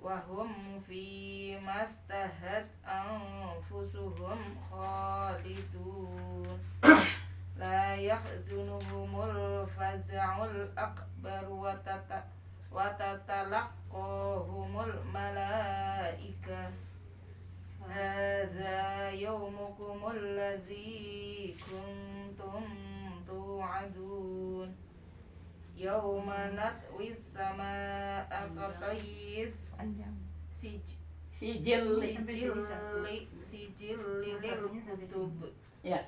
wa hum fi mastahat anfusuhum khalidun la yahzunuhumul faza'ul akbar wa tatalaqahumul malaika hadza yawmukumul ladzi kuntum tu'adun yawma natwis samaa'a katayis Sijil. sijil lil kutub Ya.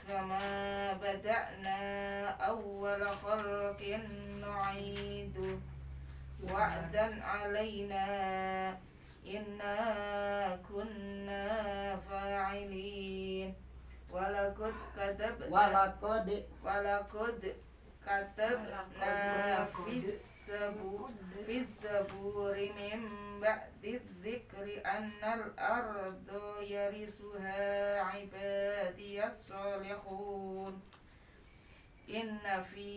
kama bada'na awwala khalqin nu'idu wa'dan alaina inna kunna fa'ilin walaqad katabna fis zaburi min ba'di dzikri annal ardu yarisuha ibadiyas salihun inna fi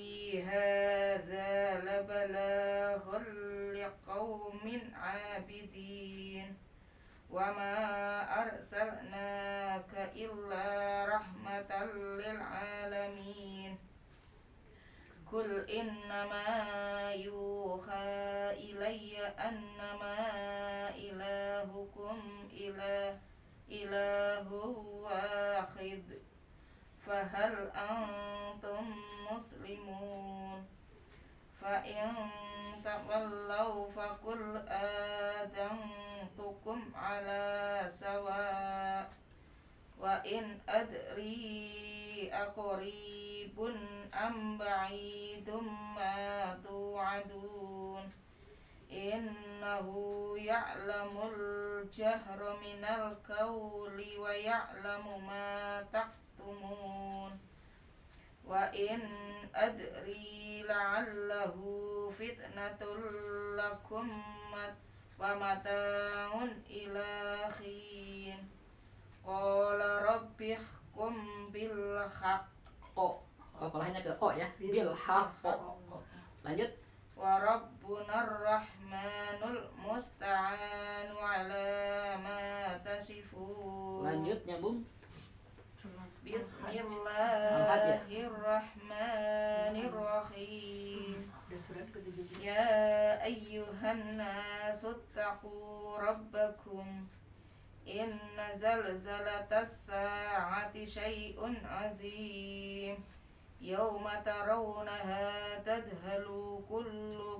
hadza labalaghun liqaumin 'abidin wa ma arsalnaka illa rahmatan lil alamin Kul innama yuha ilayya annama ilahukum ilahu wahid fahal antum muslimun fa in tawallaw faqul adantukum ala sawa wa in adri aqribun am ba'idum ma tu'adun innahu ya'lamul jahra minal qawli wa ya'lamu ma taktumun wa in adri la'allahu fitnatul lakum wa mata'un ila khin qala rabbi hukum bil haqq Kolahnya ke ko ya. Bil haqq. Lanjut. wa rabbunar rahmanul musta'anu ala ma tasifun. Lanjut nyambung. Bismillahirrahmanirrahim. Ya ayyuhan nasu taqu rabbakum inna zalzalatas sa'ati syai'un 'adzim yawma tarawunaha tadhalu kullu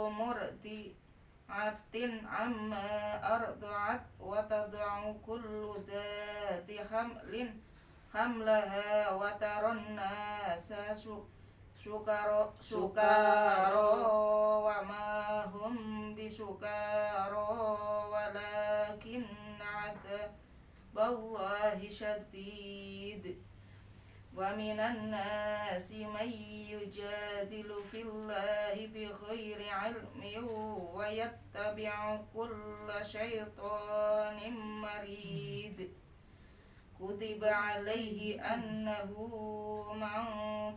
murdi'atin amma arda'at wa tad'u kullu dhati hamlaha wa taran nasa sukara wa ma hum bisukara walakin adaballahi syadid wa minan nasi man yujadilu fillahi bighairi ilmin wa yattabi'u kulla syaitanin marid kutiba alaihi annahu man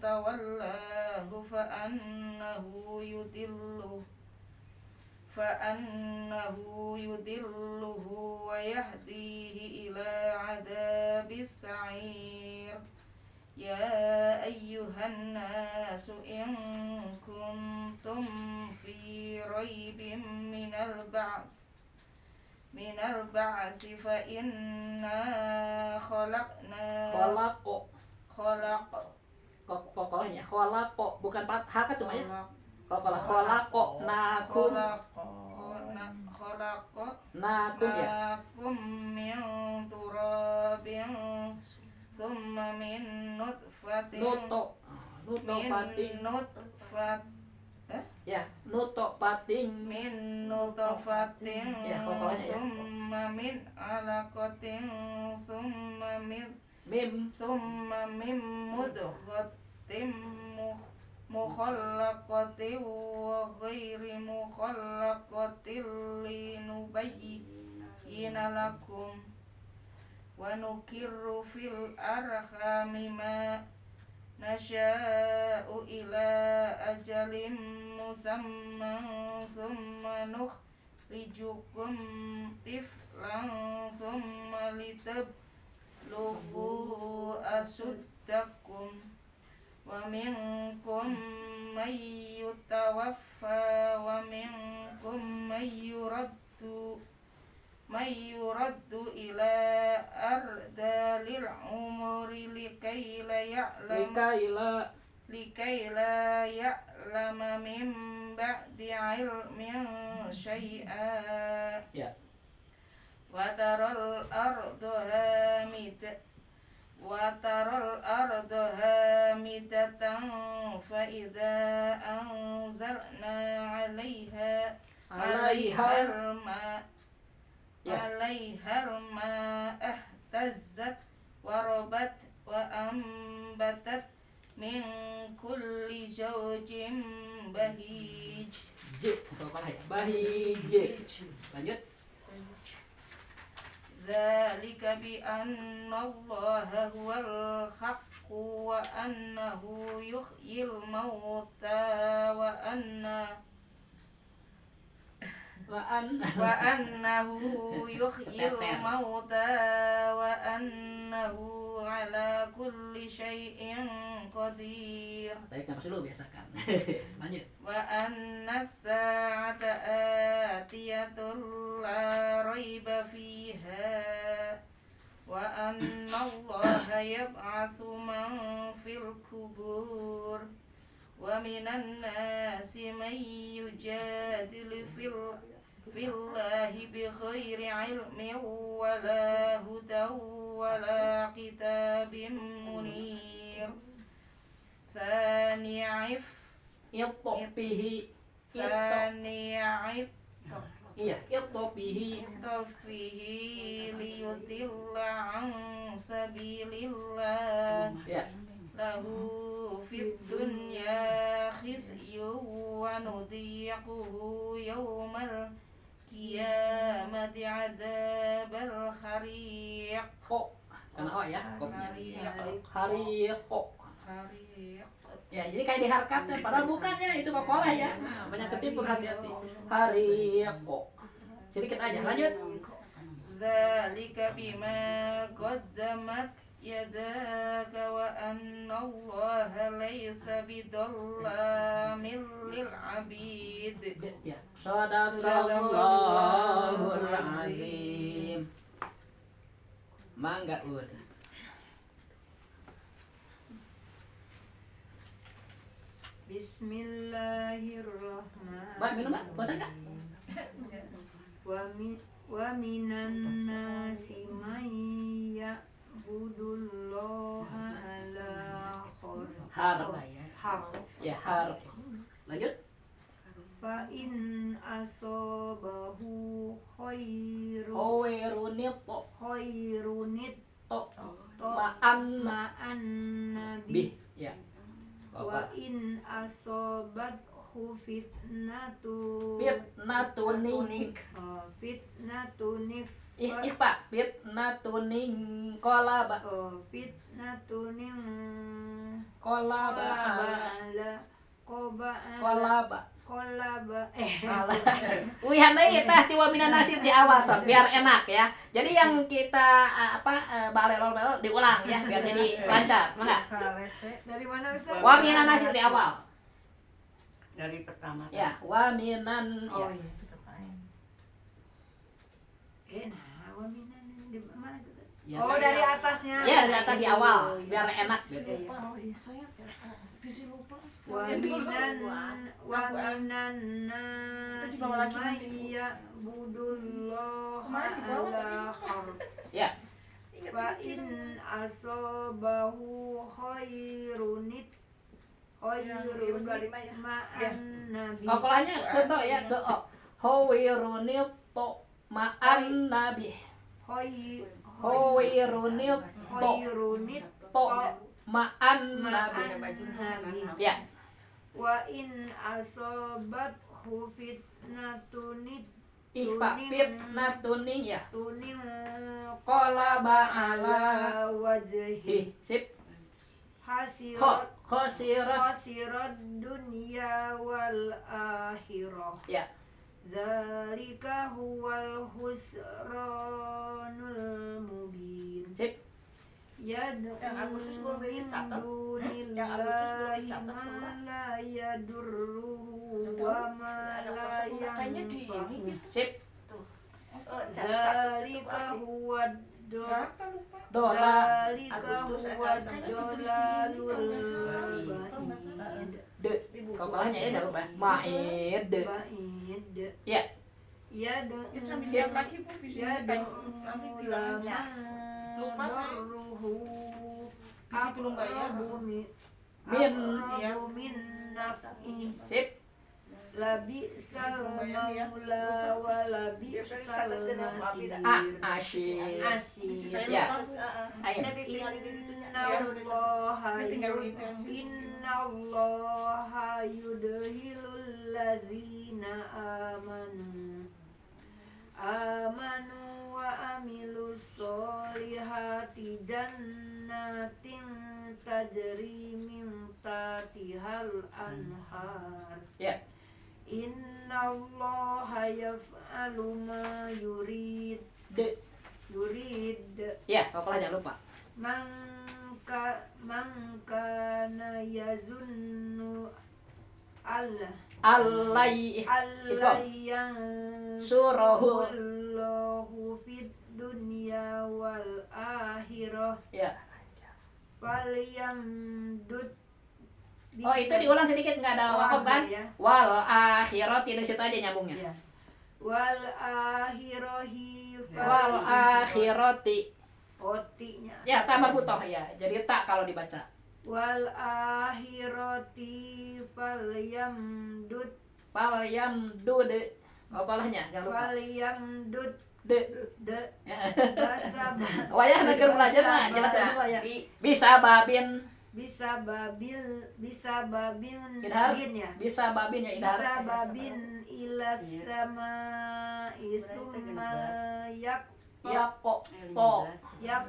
tawallahu fa annahu yudilluhu wa yahdihi ila adabis sa'ir ya ayyuhan nasu in kuntum fi raibin minal ba'si fa inna Pokoknya khalaqo bukan hak itu ya. Khalaqo nakum nakum min turabin thumma min nutfatin Ya, nutfatin min nutfatin Ya, hafalannya ya. summa min alaqatin summa min mim mudghatin mukhallaqatin wa ghairi mukhallaqatin linubayyina lakum wa nukirru fil arhami ma nasha'u ila ajalin musamman thumma nukhrijukum tiflan thumma litablugu asuddakum wa minkum man yutawaffa wa minkum man yuraddu ila ardalil umri likay la ya'lama min ba'di ilmin syai'a Ya. wa taral arda hamidatan fa idza anzalna 'alaiha al-ma ihtazzat wa rabat wa ambatat min kulli zawjin bahij. Bahij. Lanjut. Dzalika bi anna Allaha huwal haqqu wa annahu yuhyil mauta wa annahu yuhyil mauta wa annahu ala kulli syai'in qadir. Tarik nafas dulu biasakan. Lanjut. Wa anna as-sa'ata atiyatul la raiba fiha wa anna Allaha yab'atsu man fil kubur wa minan nasi man yujadilu fillahi bighairi ilmin wala hudan wala kitabim munir. Sani'if Ittofihi. Iya, ittofihi. Liyudilla an sabilillah. Ya. Lahu fid dunya khizyun wa nudhiquhu yawmal qiyamati adzabal hariq. Kok. Karena O ya. Hariq. Ya, jadi kayak diharkat ya, padahal bukannya itu kokolah ya. Nah, banyak ketipu, hati-hati. Hariqo. Sedikit aja, lanjut. Dzalika bima qaddamat yadaka wa anna Allaha laysa bidhallamin lil 'abid. Ya, Shadaqallahul azim. Mangga udah. Bismillahirrahmanirrahim. Mbak, minum Mbak, bosan nggak? Wa minan nasi may ya'budullaha ala Har. Ya, har. Lanjut. fa in asabahu Khairunit. To. ma'an nabi Bih. Ya. wa in asobathu fitnatunik Pak, fitnatuning kolaba. fitnatuning kolaba Wihan deui teh ti wa minan nasi di awal sob biar enak ya. Jadi yang kita balelol diulang ya biar jadi lancar. Mangga. dari mana Ustaz? Wa minan nasi di awal. Dari pertama. Ya, wa minan ya. Nah, wa minan di mana Ustaz? Ya, Dari atasnya. Ya, dari atas di awal biar enak gitu. Wa minan nasi may ya'budullaha ala harf. Ya. Fa in asabahu khairunit khairun ma'an nabi. Kokolahnya contoh ya ke o. Khairunil to ma'an nabi. Khairunil to Khairunit to ma'an nabi. nabi. Ya. Wa in asobat fitnatunit Ihfa fitnatuning ya. tuning Qalaba ala wajhi sip. hasirat Khosirat khasirat dunya wal akhirah. ya. Dzalika huwal husranul mubin. Sip. Yang Agustus belum Min dicatat. Yang dunillahi Agustus belum dicatat ma tuh, la yadurruhu wa ma la Kayaknya di ini yanfa'uhu. gitu. Sip. Dzalika huwad Berapa lupa? Dola Dzalika Agustus huwad akan dolalul Kalau nggak salah. ba'id. de. Kokolahnya ya jangan lupa. Ma'id. Ba'id. Ya. Ya Ya cuma lihat lagi Bu, bisa ya tanya nanti bilang aja. Lupa saya. Isi belum bayar. Min. Min naf'i. Sip. Labi sal maula wa labi sal nasir. Asyik. Isi saya Asyir. Ya. lupa Bu. Ayo. Inna allaha yudhilul ladzina amanu wa amilus solihati jannatin tajri min tahtihal anhar. Ya. Inna allaha yaf'alu ma yurid. De. Ya, Kokolah jangan lupa. Mangkana yazunnu Allah Allai yang Suruhu. Allahu fid dunya wal akhirah Ya. falyamdud. Oh, itu diulang sedikit nggak ada wakaf kan? Ya. Wal akhirati di situ aja nyambungnya. Ya. Wal akhirahi Wal akhirati. otinya. Ya, tak marbutoh ya. Jadi tak kalau dibaca. Wal akhirati falyamdud. Fal yamdud. Kopalahnya jangan lupa. Falyamdud De. de Ya. basaba Wayah negeri belajar mah jelaskan dulu ya. Bisa babin. bisa babin Idhar. bin ya. Bisa babin ya idhar. Bisa babin ila sama isumal yak Ya kok to. yak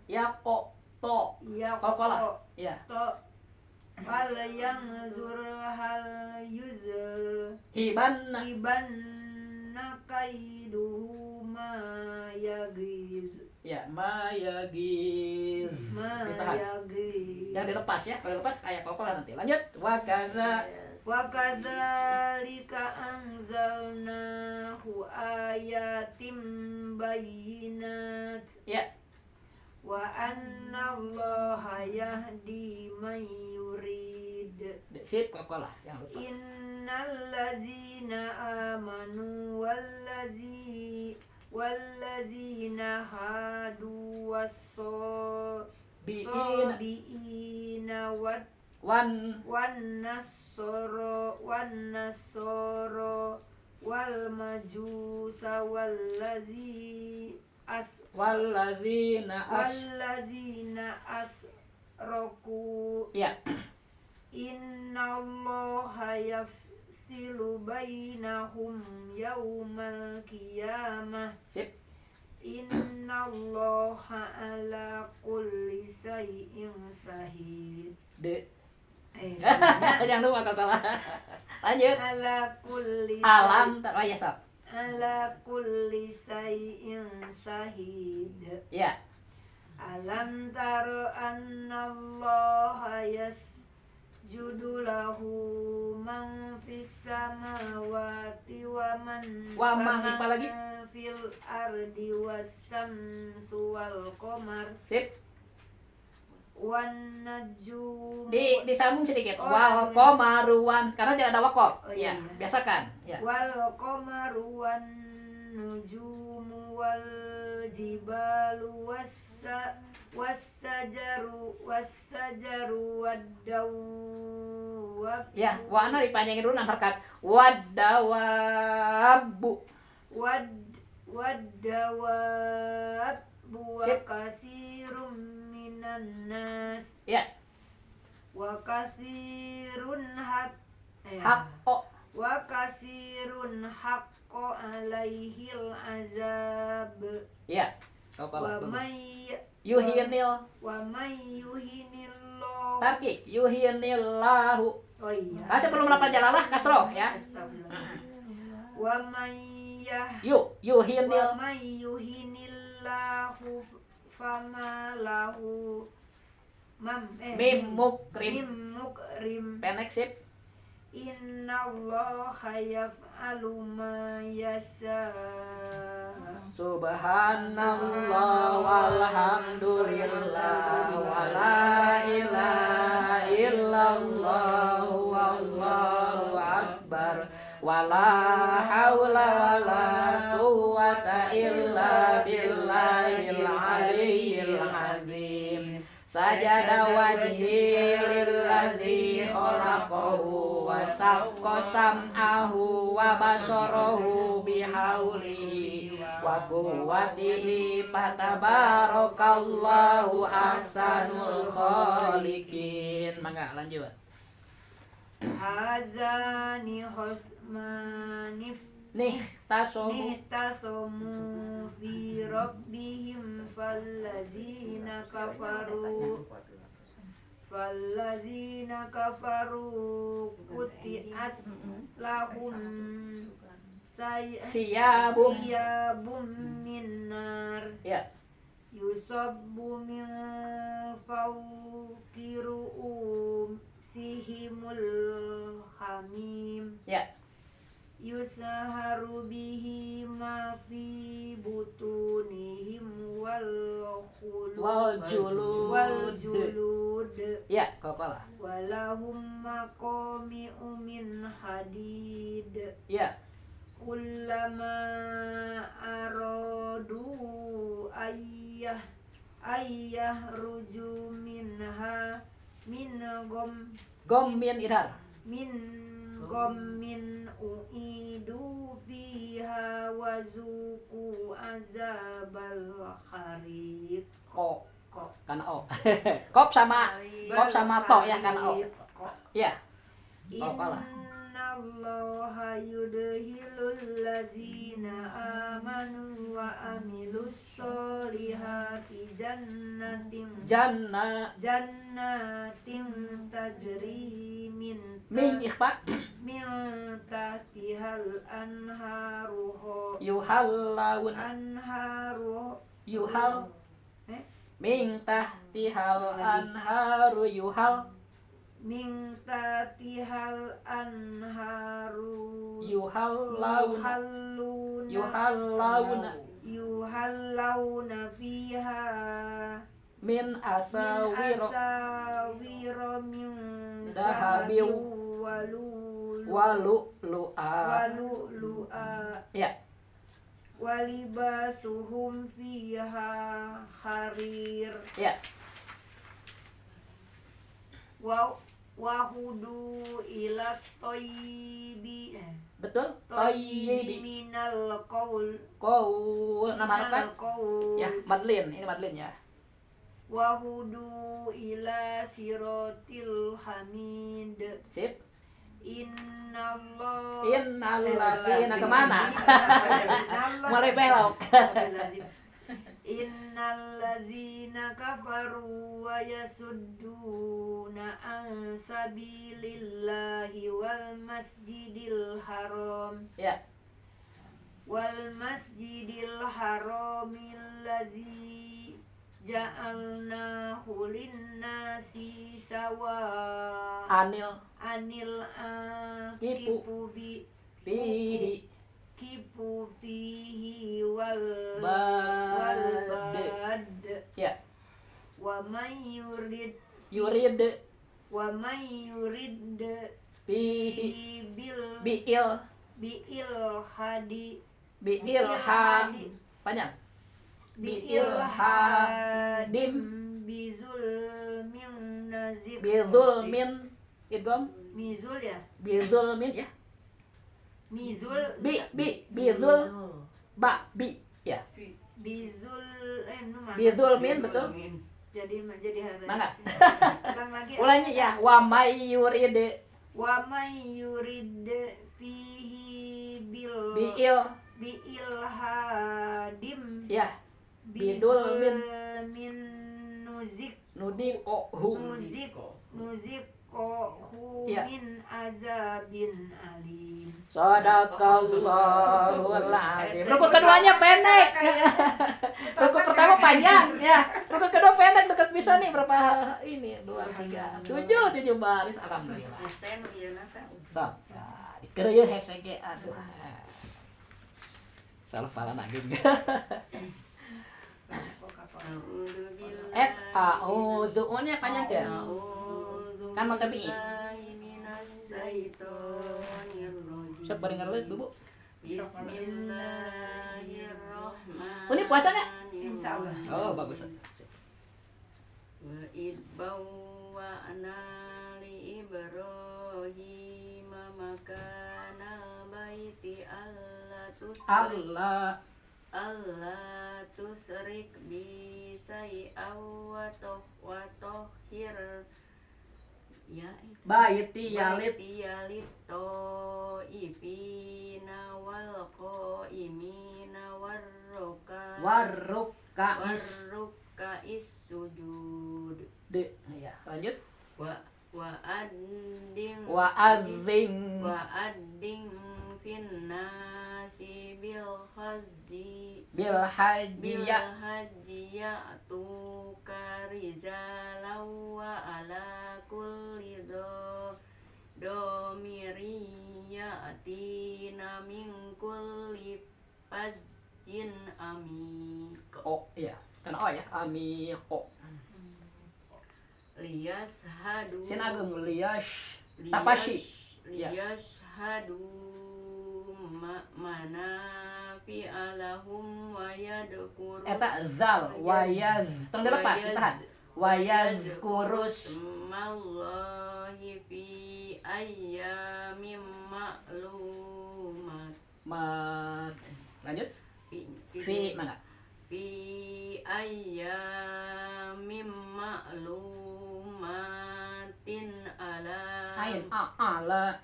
Ya kok to. yak Kokolah. Ya. to fal yang zur hal yuz Hiban. iban nakaiduhu ma yagiz Ya, mayagir. Ditahan. yagiz. Yang dilepas ya. Kalau dilepas kayak kokolah nanti. Lanjut. Wakaza. Wa kadzalika anzalnahu ayatim bayyinat Ya. wa anna allaha yahdi man yurid. Sip kokolah. Jangan lupa. Innal ladzina amanu walladzina hadu Biin. was-sabiina Wan. wan-nasoro wal majusa Walladzina walladzina asroku. Ya. Innallaha yafsilu bainahum yaumal qiyamah. Sip. Innallaha ala kulli syai'in shahid. De. Jangan lupa kokolah. Lanjut. Ala kulli Alam tak. Oh ya sob. ala kulli syai'in shahid. Ya. Alam taro annallaha yasjudu lahu man fis samawati wa man Apa lagi? fil ardi was-samsu wal qamar Sip. wan najum Disambung sedikit. Oh, Wal iya. qamaruwan karena tidak ada wakaf. Oh, Ya, iya. biasakan. Ya. wal qamaru wan nujumu wal jibalu wassajaru waddawab. Ya, wana dipanjangin dulu nang harkat. Waddawabu. Waddawab wa Sip. kasirum minan nas. Ya, Wa kasirun haqqa. wa kasirun haqqo alaihil azab. Ya, kau Wa kalah. may Yuhinil. yuhinillahu. Tarki. Yuhinillahu. Oh iya. Kasih belum lapar jalalah kasroh ya. Astagfirullah. Wa may Yuhinil. wa may yuhinillahu fama lahu Mim mukrim. mim mukrim. Pendek sip. Innallaha yaf'alu ma yasha. Subhanallah walhamdulillah wala ilaha illallah wallahu akbar wala haula wala quwwata illa billahil aliyyil azim. Sajada wajhi lillazi khalaqahu wa saqqa sam'ahu wa basarahu bihaulihi wa quwwatihi fatabarakallahu ahsanul khaliqin. Mangga lanjut. Hazani husmanif Nih tasomu nihtasomu fi rabbihim fallazina kafaru kutiat lahum siyabum. siyabum min nar Ya, yusabbu min fawqi ru'usihimul hamim ya. yusaharu bihi ma fi butunihim wal julud Ya, kau kalah. walahum maqami'u min hadid Ya, kullama aradu ayyah ruju minha min gommin idhar. gommin uidu fiha wazuku azabal khariq. Ko karena o. Kop sama to ya karena o. Ya. Kau kalah. Innallaha yudhilul ladzina amanu wa amilus solihati jannatin tajri min Ikhfa tahtihal anharu yuhallawun yuhal min tahtihal anharu min tatihal anharu yuhallawna fiha min asawiro min dahabin walu'lu'a. Ya, walibasuhum fiha harir. ya. Wahudu ila toyibi Betul. Toyibi. minal qaul Nama harakat. Ya, Madlin. Ini Madlin ya. Wahudu ila sirotil hamid. Sip. Innalladzina kemana? Mulai belok. Innalladzina kafaru wa yasudduna an sabilillahi wal masjidil haram. Ya. Wal masjidil haramil ladzi ja'alnahu linnasi sawa Anil kipu fihi wal bad. Ya. Wa man yurid Bihi bi'il hadi panjang bi'il hadim bizulmin nazib. Bizul min idgham. Mizul ya? Bizul min ya. Mizul. Bizul ba bi ya. Bizul Bizul min betul. Jadi harus. Mana? Ulang lagi. Ulangi ya. Wa may yurid Wa may yurid fihi biil ilhadim ya. Bidul min nuzik nudiqohu. Nuzikohu Ya. min azabin alim. Sadaqallahul azim. Rukuk keduanya pendek. Rukuk pertama panjang ya. Rukuk kedua pendek dekat bisa nih berapa ini? 2 3 7 baris alhamdulillah. Sen ieu na teh. Sok. Keur hese ge aduh. Salah pala naging. A'udzu-nya panjang teh. Kan mau tapi sok barengan leuh Bu. Bismillahirrahmanirrahim. Ini puasanya? Insyaallah. Oh, bagus. Wa idbawa'na li Ibrahim makana baiti Allah tusrik bi say'aw wa tahhir ya baiti yalit to ipina wal qaimina warruka sujud de ya lanjut wa adding finnasi bil hajji tuka rijalau wa ala kulli domiri ya'tina min kulli fajjin amik. Oh iya kan oh ya amiqo Liyashhadu sin ageng tapashi ya. Liyashhadu manafi alahum wa yadhkuru eta zal wayaz tong dilepas ditahan wayazkurus mallahi fi ayyamin ma'lumat. Lanjut fi mana fi ayyamin ma'lumatin ain ala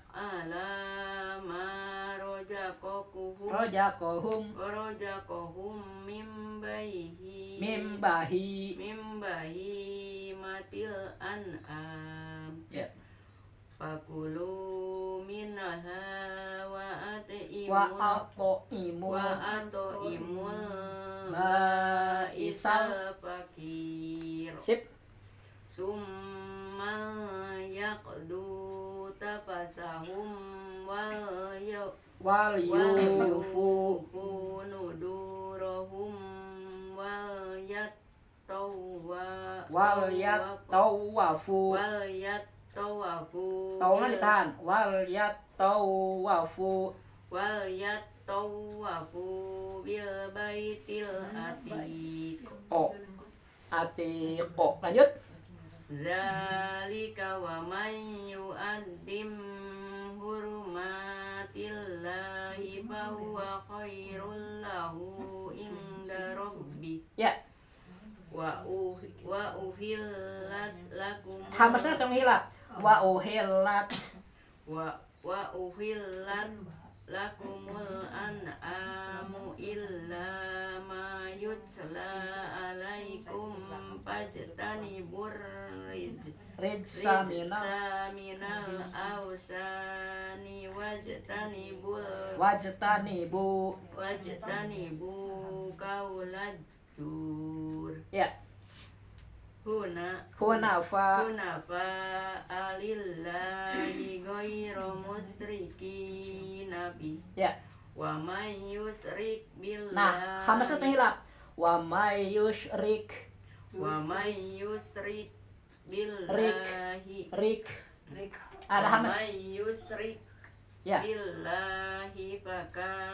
ma rojakohum mimbahi matil an'am ya. Fakulu minnaha wa ato'imul ba'isal fakir. Sip. Summa yaqdu tafasahum wal yufu nudurahum wal yatawafu tawna ditahan wal yatawafu bil baitil atiqo lanjut zalika wa man yu'addim hurmatillahi fa huwa khairul lahu inda rabbi ya. wa uhillat lakum Hamasnya tong hilap wa uhillat lakumul an'amu illa ma yutla alaikum fajtanibur rijsa minal awsani wajtanibu qaulad jur ya. Hunafa alillahi ghairu musyriki nabi ya. wa may yusyrik billahi. Nah, hamasnya terhilap. Wa may yusyrik billahi. Rik. Ada hamas. Wa may yusyrik Ya. billahi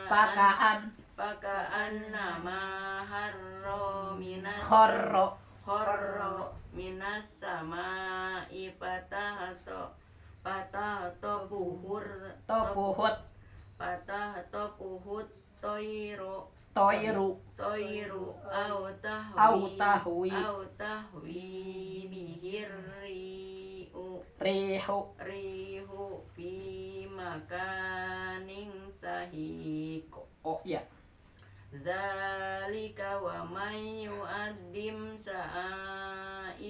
Pakaan. pakaan nama harro minas Horro minas sama'i patahto puhur Topuhut toiro toiru au au tahwi bihir rihu fi makaning sahiq. Oh iya. Zalika wa may yu'addim sa'airallahi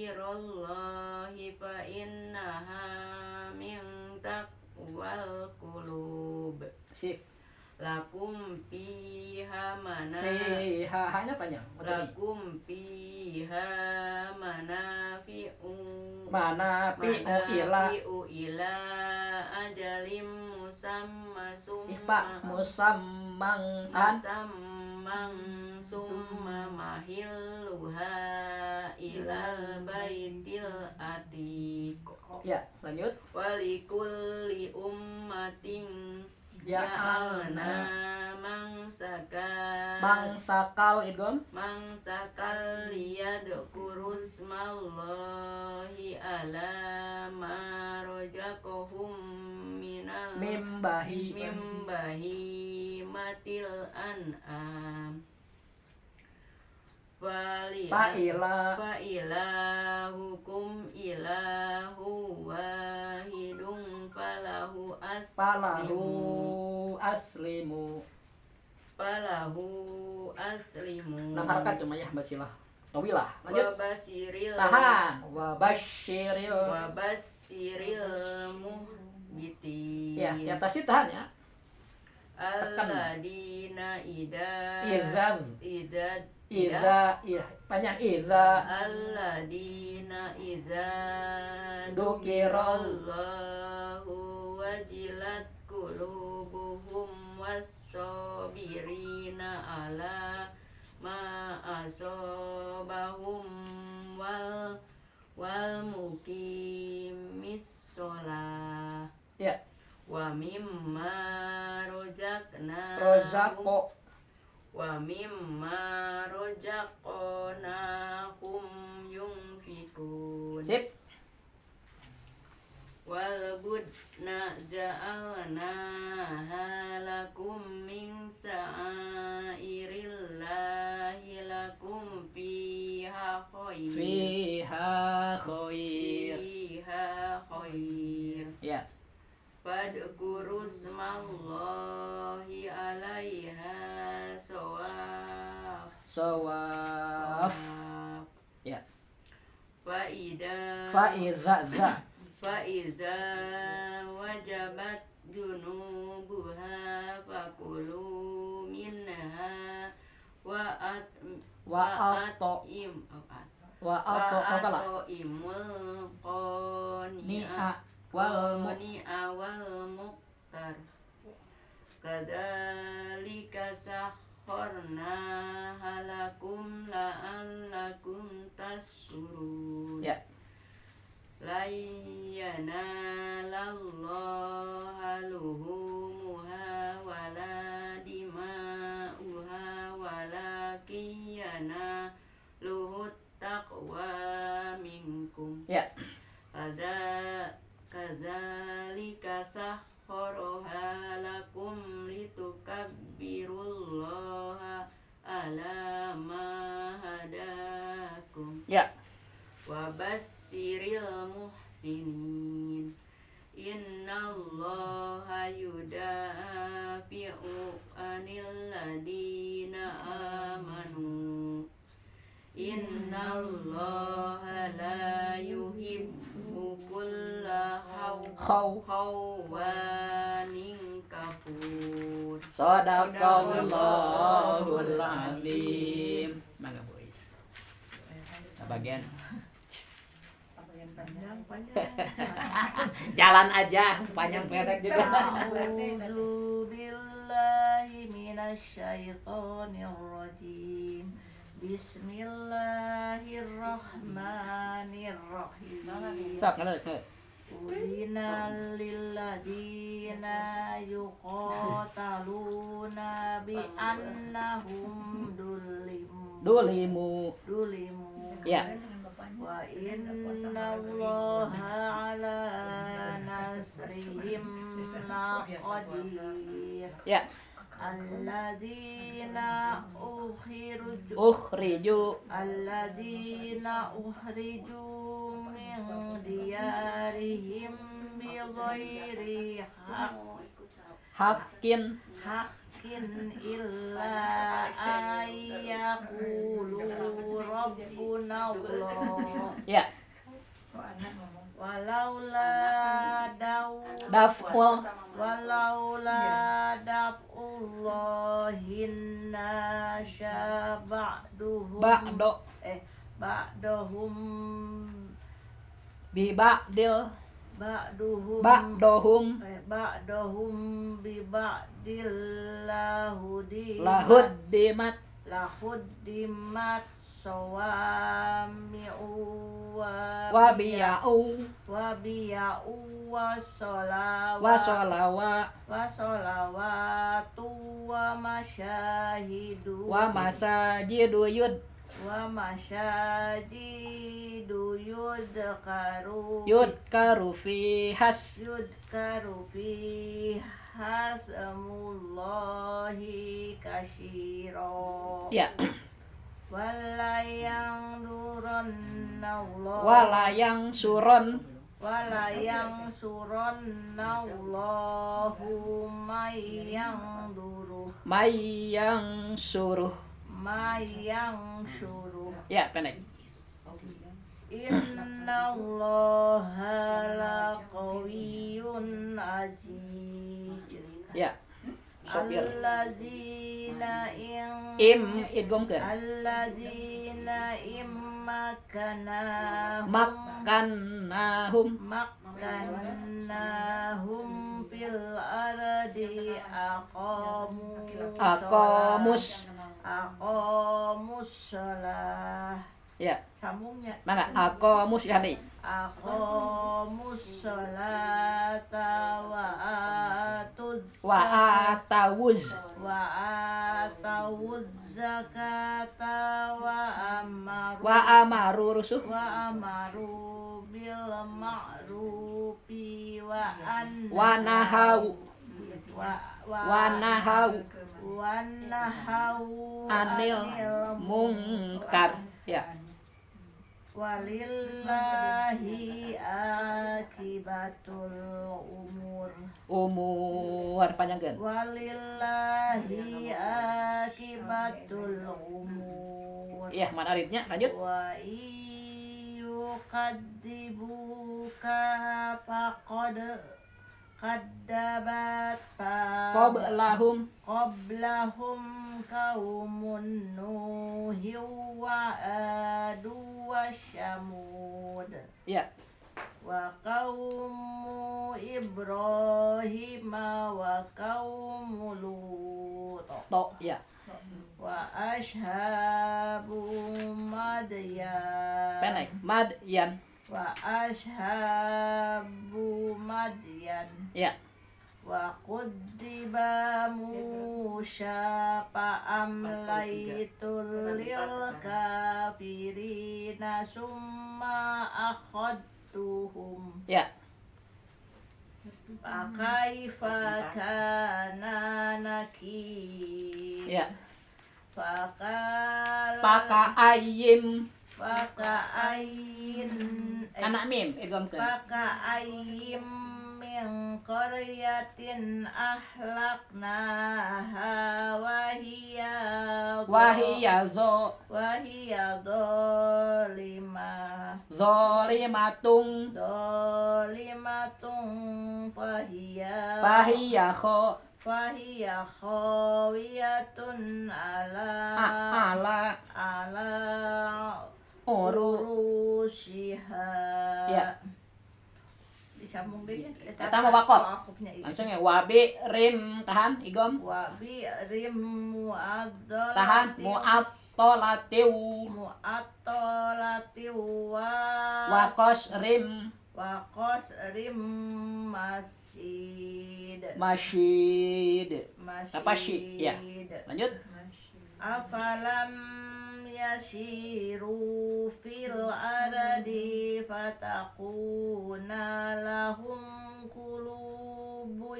fa innaha min taqwal qulub. Sip. Lakum fiha Hanya panjang. lakum fiha manafi'u ila ajalim musamma musammang summa mahilluha ilal baitil atiq. Ya, lanjut. Walikulli ummatin Ja'alna mangsakal idgham liyadkurusmallahi ala ma razaqahum minal mimbahi matil an'am. Fa'ilahukum ilahu wahidun falahu aslimu. Enam harakat cuma ya basilah. Tawilah. Lanjut. Tahan. Wabasyiril muhbitin. Ya, di atas itu tahan ya. Alladina panjang iza alladina idza Dukirallahu wajilat qulubuhum was-sabirina ala ma asobahum wal muqimis shalah. Ya. Wa mimma Rozaqo rozaqnahum yunfikun. Sip. Wal budna ja'alnaha lakum min sa'irillahi lakum fiha khair. Ya. Fadkurusmallahi alaiha Sawaf. Ya. Faiza wajabat junubuha fakulu minha wa atimul qani'a wal muqtar. Kadzalika sakharna halakum la'allakum tashkurun. Ya. La yanalallaha luhumuha wala dima'uha walakin yanaluhut taqwa minkum. Ya. Kadzalika sakhkharaha lakum litukabbirullaha ala ma hadakum. Ya. Wa basyiril muhsinin. Innallaha yudafi'u 'anil ladina amanu. Innallaha la yuhibbu kulla khawanin kafur. Shadaqallahul azim. Mangga boys. Bagian jalan aja, panjang pendek juga. A'udzu billahi minasyaitonir rajim. Bismillahirrahmanirrahim. Sok ngelut. Udina lilladina yuqataluna bi annahum Dulimu. Ya. Wa innallaha ala nasrihim laqadir. Ya. Alladzina ukhriju min diyarihim bighairi haqqin illa ayyaqulu rabbuna Allah. ya. Walaula Daf'ul daf'ullahin nasya ba'duhum ba'dahum bi ba'dil ba'duhum ba'dahum bi ba'dil lahuddimat sawami'u wa biya'u wa sholawatu wa masyahidu wa masajidu yudkaru fi hasmullahi katsira. Ya. Walayang suron Allahu mayang suruh. Ya, pendek. Innallaha laqawiyyun aziz. Ya. Sopir. Alladzina idgom ke. Alladzina Makkannahum fil ardi aqamus shalah. Ya. Sambungnya. Mangga aqamus ya nih. Aqamus sholata wa atawuz zakata wa amaru rusuh bil ma'rufi wa nahau anil munkar. Ya. Walillahi akibatul umur panjangkeun. Walillahi akibatul umur. Iya, mana aritnya? Lanjut. Wa yukadzibuka faqad kaddabat qablahum qaumun nuhi wa adu wa syamud. Ya. Wa qaumu Ibrahim wa qaumu Lut. Ya. Wa ashabu Madyan. Pendek. Madyan. Wa ashabu Madyan. Ya. Wa quddiba Musa fa'amlaitul lil kafirina summa akhadtuhum. Ya. Fakaifa kana nakir. Ya. Faka'ayyin anak mim idgom ke. Faka'ayyin min qaryatin ahlaknaha wa hiya zalimatun fahiya khawiyatun ala urushiha. Ya. Disambung deh ya. Kita mau bakop. Langsung ya. Wabi rim tahan igom. Wabi rim mu'addalatiu. Tahan mu'attalatiu. Wakos rim masyid. Apa syi? Ya. Lanjut. Afalam yasiru fil ardi fatakuna lahum qulubun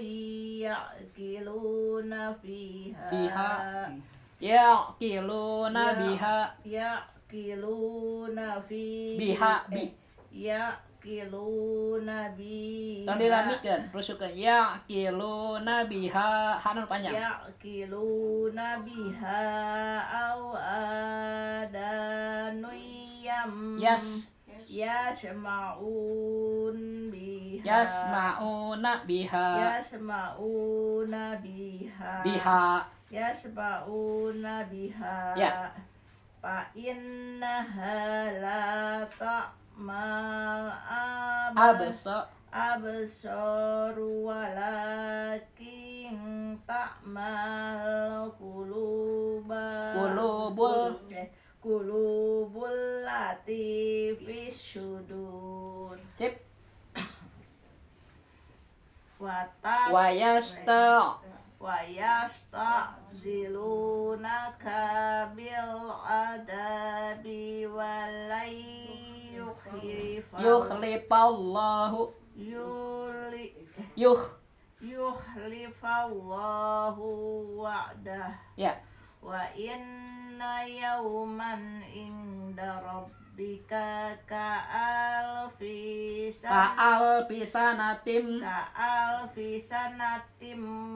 ya'qiluna biha yaqiluna biha ya'qiluna biha bi ya'qiluna biha tong dilamikeun rusukeun yaqiluna biha hanan panjang ya'qiluna biha aw adanu yasma'un biha yasma'una biha yasma'una biha Ya. fa innaha la ta'mal absar walakin ta'mal qulubul lati fis sudur. Sip. Wa yasta'zilunaka bil adabi walai yukhlifallahu yukhlifallahu wa'dah. Ya. Wa inna yawman inda rabbika ka'alfi sanatim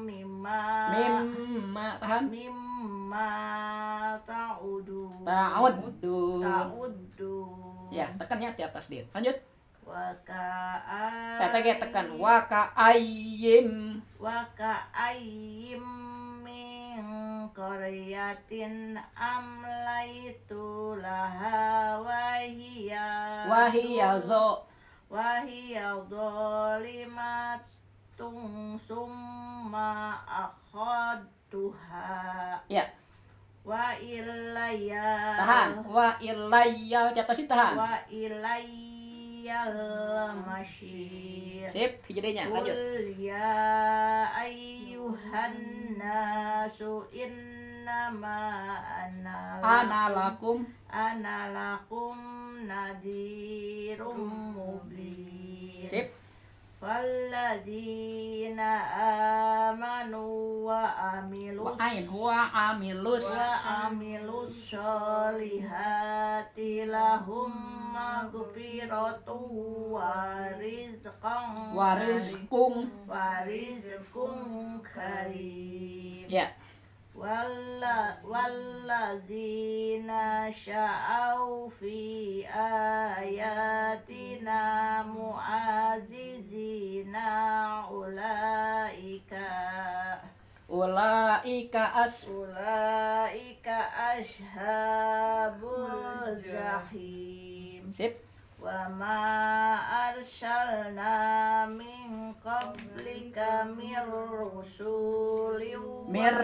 mimma ta'uddu. Ya, tekan ya di atas dia. Lanjut. Wa tekan wa ka'ayyim min qaryatin amlaitu laha wa hiya zalimatun summa akhadtuha. Ya. Wa ilayya di atas itu tahan. wa ilayyal masyir. Sip, jadinya lanjut. Qul ya ayyuhan nasu innama Ana lakum nadirum mubin. sip. Walladzina amanu wa amilus sholihati lahum maghfiratu wa rizqun karim. Ya. Walladzina sya'au fi ayatina mu'azizina ulaika ashabul jahim. Sip. Wa ma arsalna min qablika mir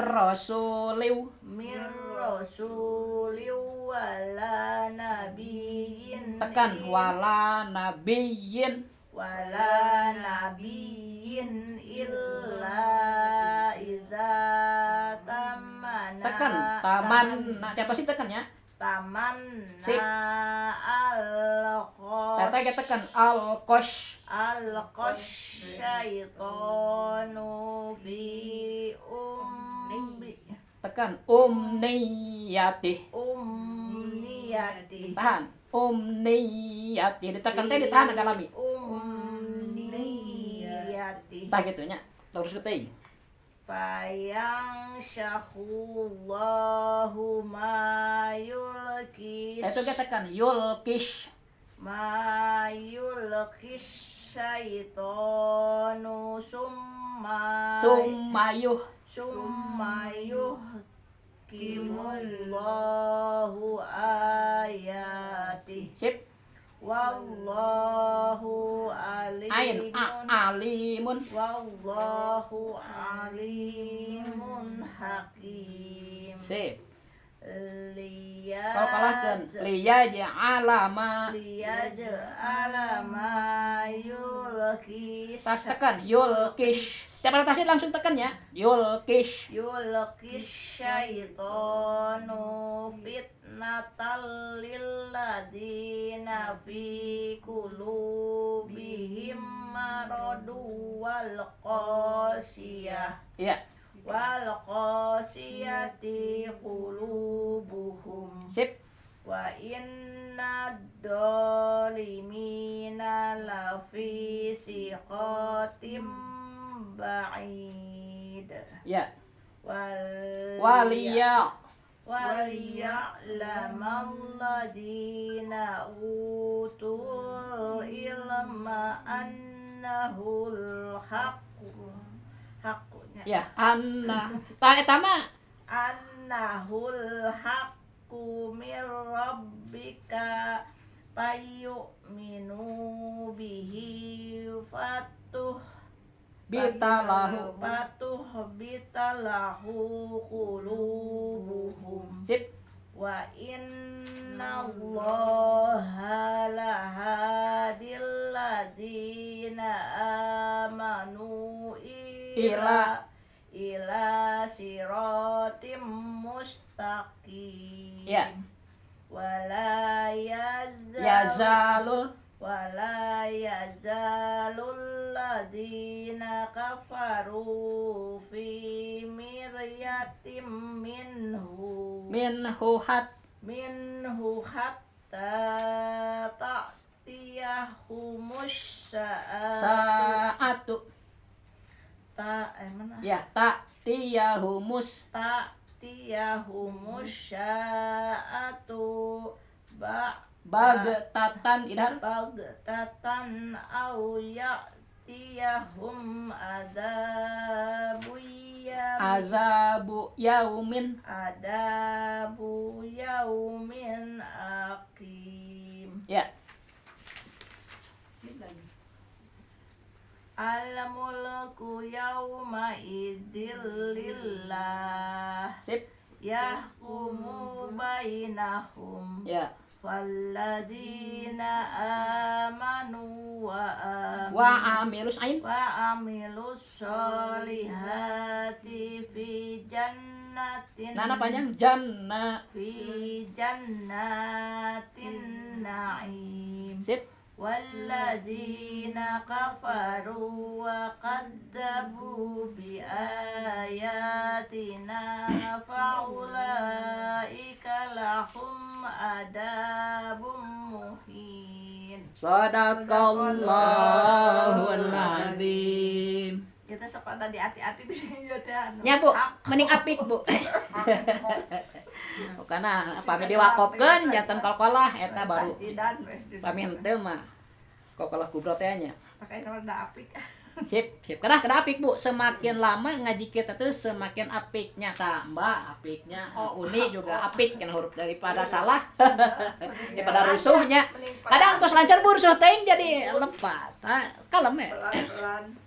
rasuliw wala nabiyyin tekan wala nabiyyin illa idza tamana. Tekan taman. Nah, di atas itu tekan ya. Sip. Al-qosh tekan al-qosh syaitanu fi tekan umniyati. Tahan. Umniyati. Ditekan teh ditahan agak lami. Umniyati. Tah gitu nya. Terus teuing. Fayang syahullahu ma yulkis. Itu tekan yulkish. Ma yulkis syaitanu Summayuh kimullahu ayati. Sip. Wallahu alimun. Wallahu alimun hakim. Sip. Liya Kalau kalahkeun liyaj'ala ma ma yulqi Tas tekan yulkish. Tiap ada tasnya langsung tekan ya. Yulkish. syaitanu fitnatal lil ladina fi qulubihim maradu wal qasiyah. Iya. Wal qasiyati qulubuhum. Sip. Wa inna dolimina lafi siqatim ba'id. Ya. Waliya Waliya. lamalladziina utul ilma annahul haqqu Ya, anna. Ta eta mah annahul haqqu mir rabbika fayyuminu bihi bitalahu. bitalahu qulubuhum Sip. wa innallaha lahadil ladzina amanu ila siratim mustaqim. Ya. Wala Yazalul. yazalul ladzina kafaru fi miryatim Minhu hatta ta'tiyahumus sa'atu. mana? Ya, ta'tiyahumus. Ta'tiyahumus sya'atu Bagtatan idhar. bagtatan au ya'tiyahum Azabu yaumin. adabu yaumin aqim. Ya. Al-mulku yauma idzil lillah Sip. yahkumu bainahum. Ya. Walladzina amanu Wa amilus ain. wa amilus solihati fi jannatin Nana panjang janna. fi jannatin na'im. Sip. Walladzina kafaru wa kadzabu bi ayatina faulaika lahum adabum muhin. Sadaqallahul azim. Kita sepada di hati-hati di sini ya teh anu. Nya Bu, mending apik Bu. Karena pami diwakopkeun janten kolkolah eta baru. Idan Pami henteu mah kolkolah kubro teh nya. pakai nomor da apik. Sip, kada apik Bu. Semakin lama ngaji kita tuh semakin apiknya Kak Mbak, apiknya Uni juga apik kan huruf daripada salah. Daripada rusuhnya. Kadang terus lancar Bu rusuh teh jadi lepat. Kalem ya. Pelan-pelan.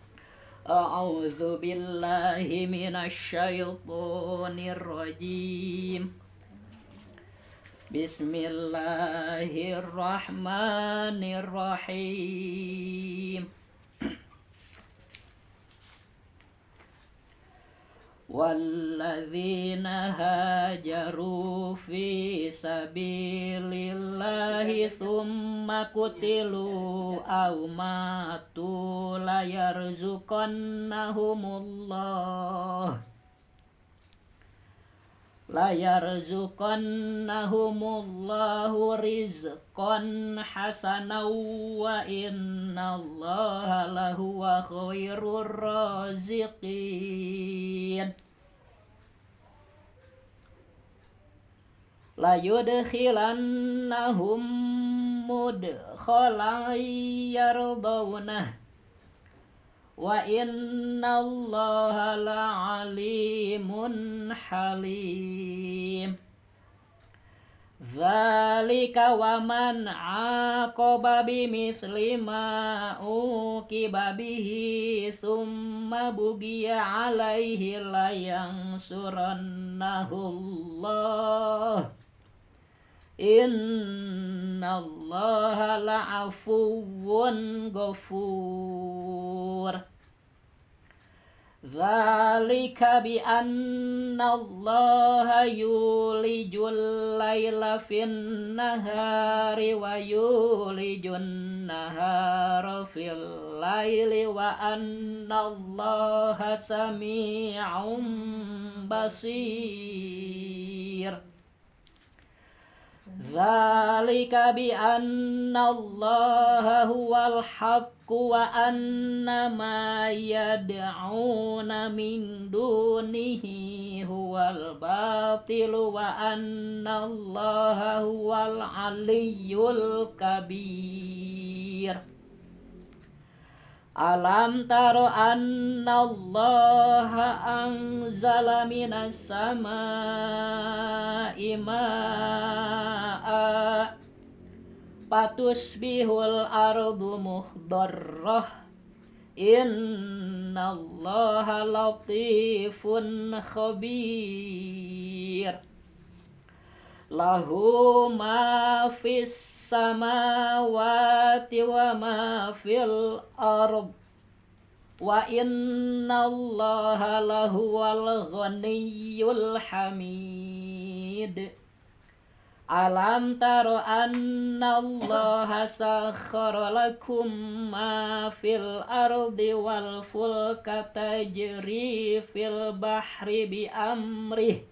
A'udzu billahi minasyaitonir rajim. Bismillahirrahmanirrahim. Walladzina hajaru fi sabilillahi tsumma qutilu aw matu la yarzuqannahumullahu rizqan hasanan wa innallaha lahuwa khairur raziqin. La yudkhilannahum mudkhalan yardawna wa innallaha la'alimun halim. Zalika wa man aqaba bimithli ma uqiba bihi summa bugiya alaihi la yansurannahu Allah. Innallaha la'afuwwun ghafur. Dzalika bi annallaha yulijul laila fin nahari wa yulijun nahara fil laili wa annallaha sami'un basir. Dzalika bi annallaha huwal haqqu wa anna ma yad'una min dunihi huwal batilu wa annallaha huwal aliyyul kabir. Alam taro annallaha anzala minas samaa'i maa'a patusbihul ardu mukhdarrah innallaha latifun khabir. Lahu ma fis samawati wa ma fil ard wa innallaha lahuwal ghaniyyul hamid. Alam taro annallaha sakhkhara lakum ma fil ardi wal fulka tajri fil bahri bi amrih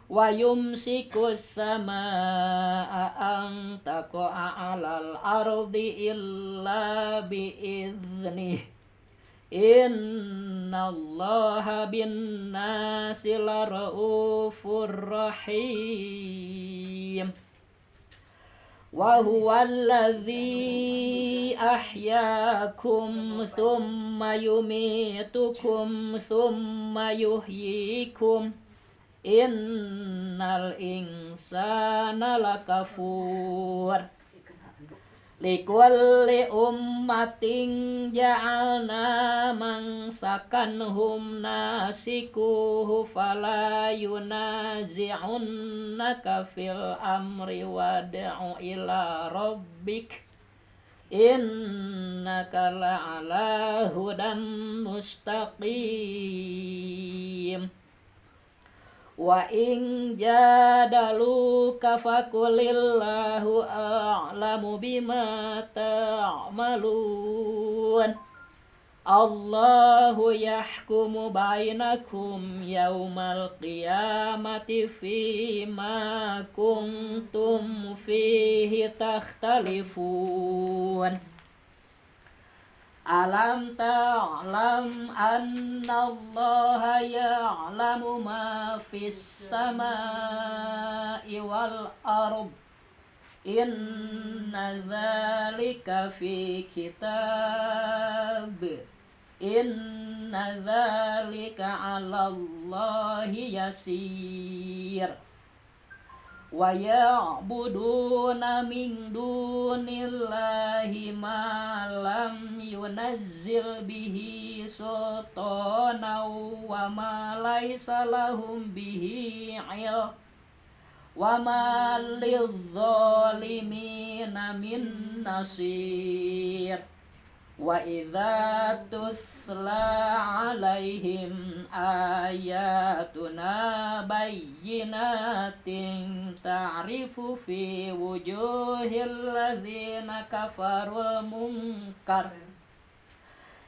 wa yumsikus samaa'a an taqa'a 'alal ardi illa bi idznih. Innallaha bin nasi laraufur rahim. Wa huwallazi ahyaakum thumma yumitukum thumma yuhyikum. Innal insana lakafur. Likulli ummatin ja'alna mansakanhum nasikuhu fala yunazi'unnaka fil amri wad'u ila rabbik innaka la'ala hudan mustaqim. Wa in jadaluka fakulillahu a'lamu bima ta'malun. Allahu yahkumu bainakum yaumal qiyamati fima kuntum fihi takhtalifun. Alam ta'lam annallaha ya'lamu ma fis samaa'i wal ard. Inna dzalika fi kitab. Inna dzalika 'alallahi yasir. Wa ya'buduna min dunillahi ma lam yunazzil bihi sultanan wa ma laysa lahum bihi 'ilm wa ma lidh-dhalimina min nasir. Wa idza tusla 'alaihim ayatuna bayyinatin ta'rifu fi wujuhil ladzina kafarul munkar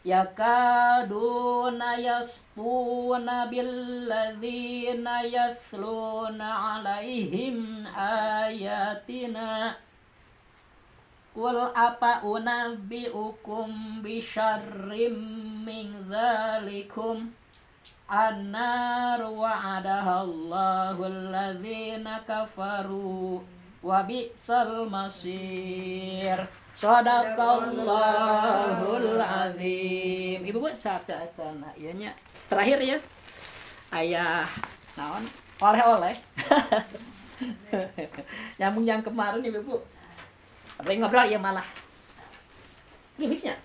yakaduna yasquna bil ladzina yasluna 'alaihim ayatina. Qul apa unabbi'ukum bisyarrim min dzalikum annar wa'adaha Allahu alladzina kafaru wa bi'sal masir. Shadaqallahul azim. Ibu Bu sakacana ieu nya. Terakhir ya. Aya naon? Oleh-oleh. Nyambung yang kemarin Ibu Bu. Apa yang ngobrol ya malah limisnya.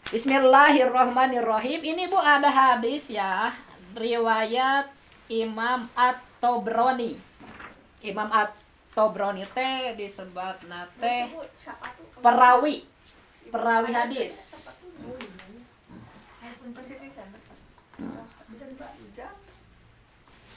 Bismillahirrahmanirrahim. Ini Bu ada hadis ya, riwayat Imam At-Tabrani. Imam At-Tabrani teh disebutna teh perawi perawi hadis.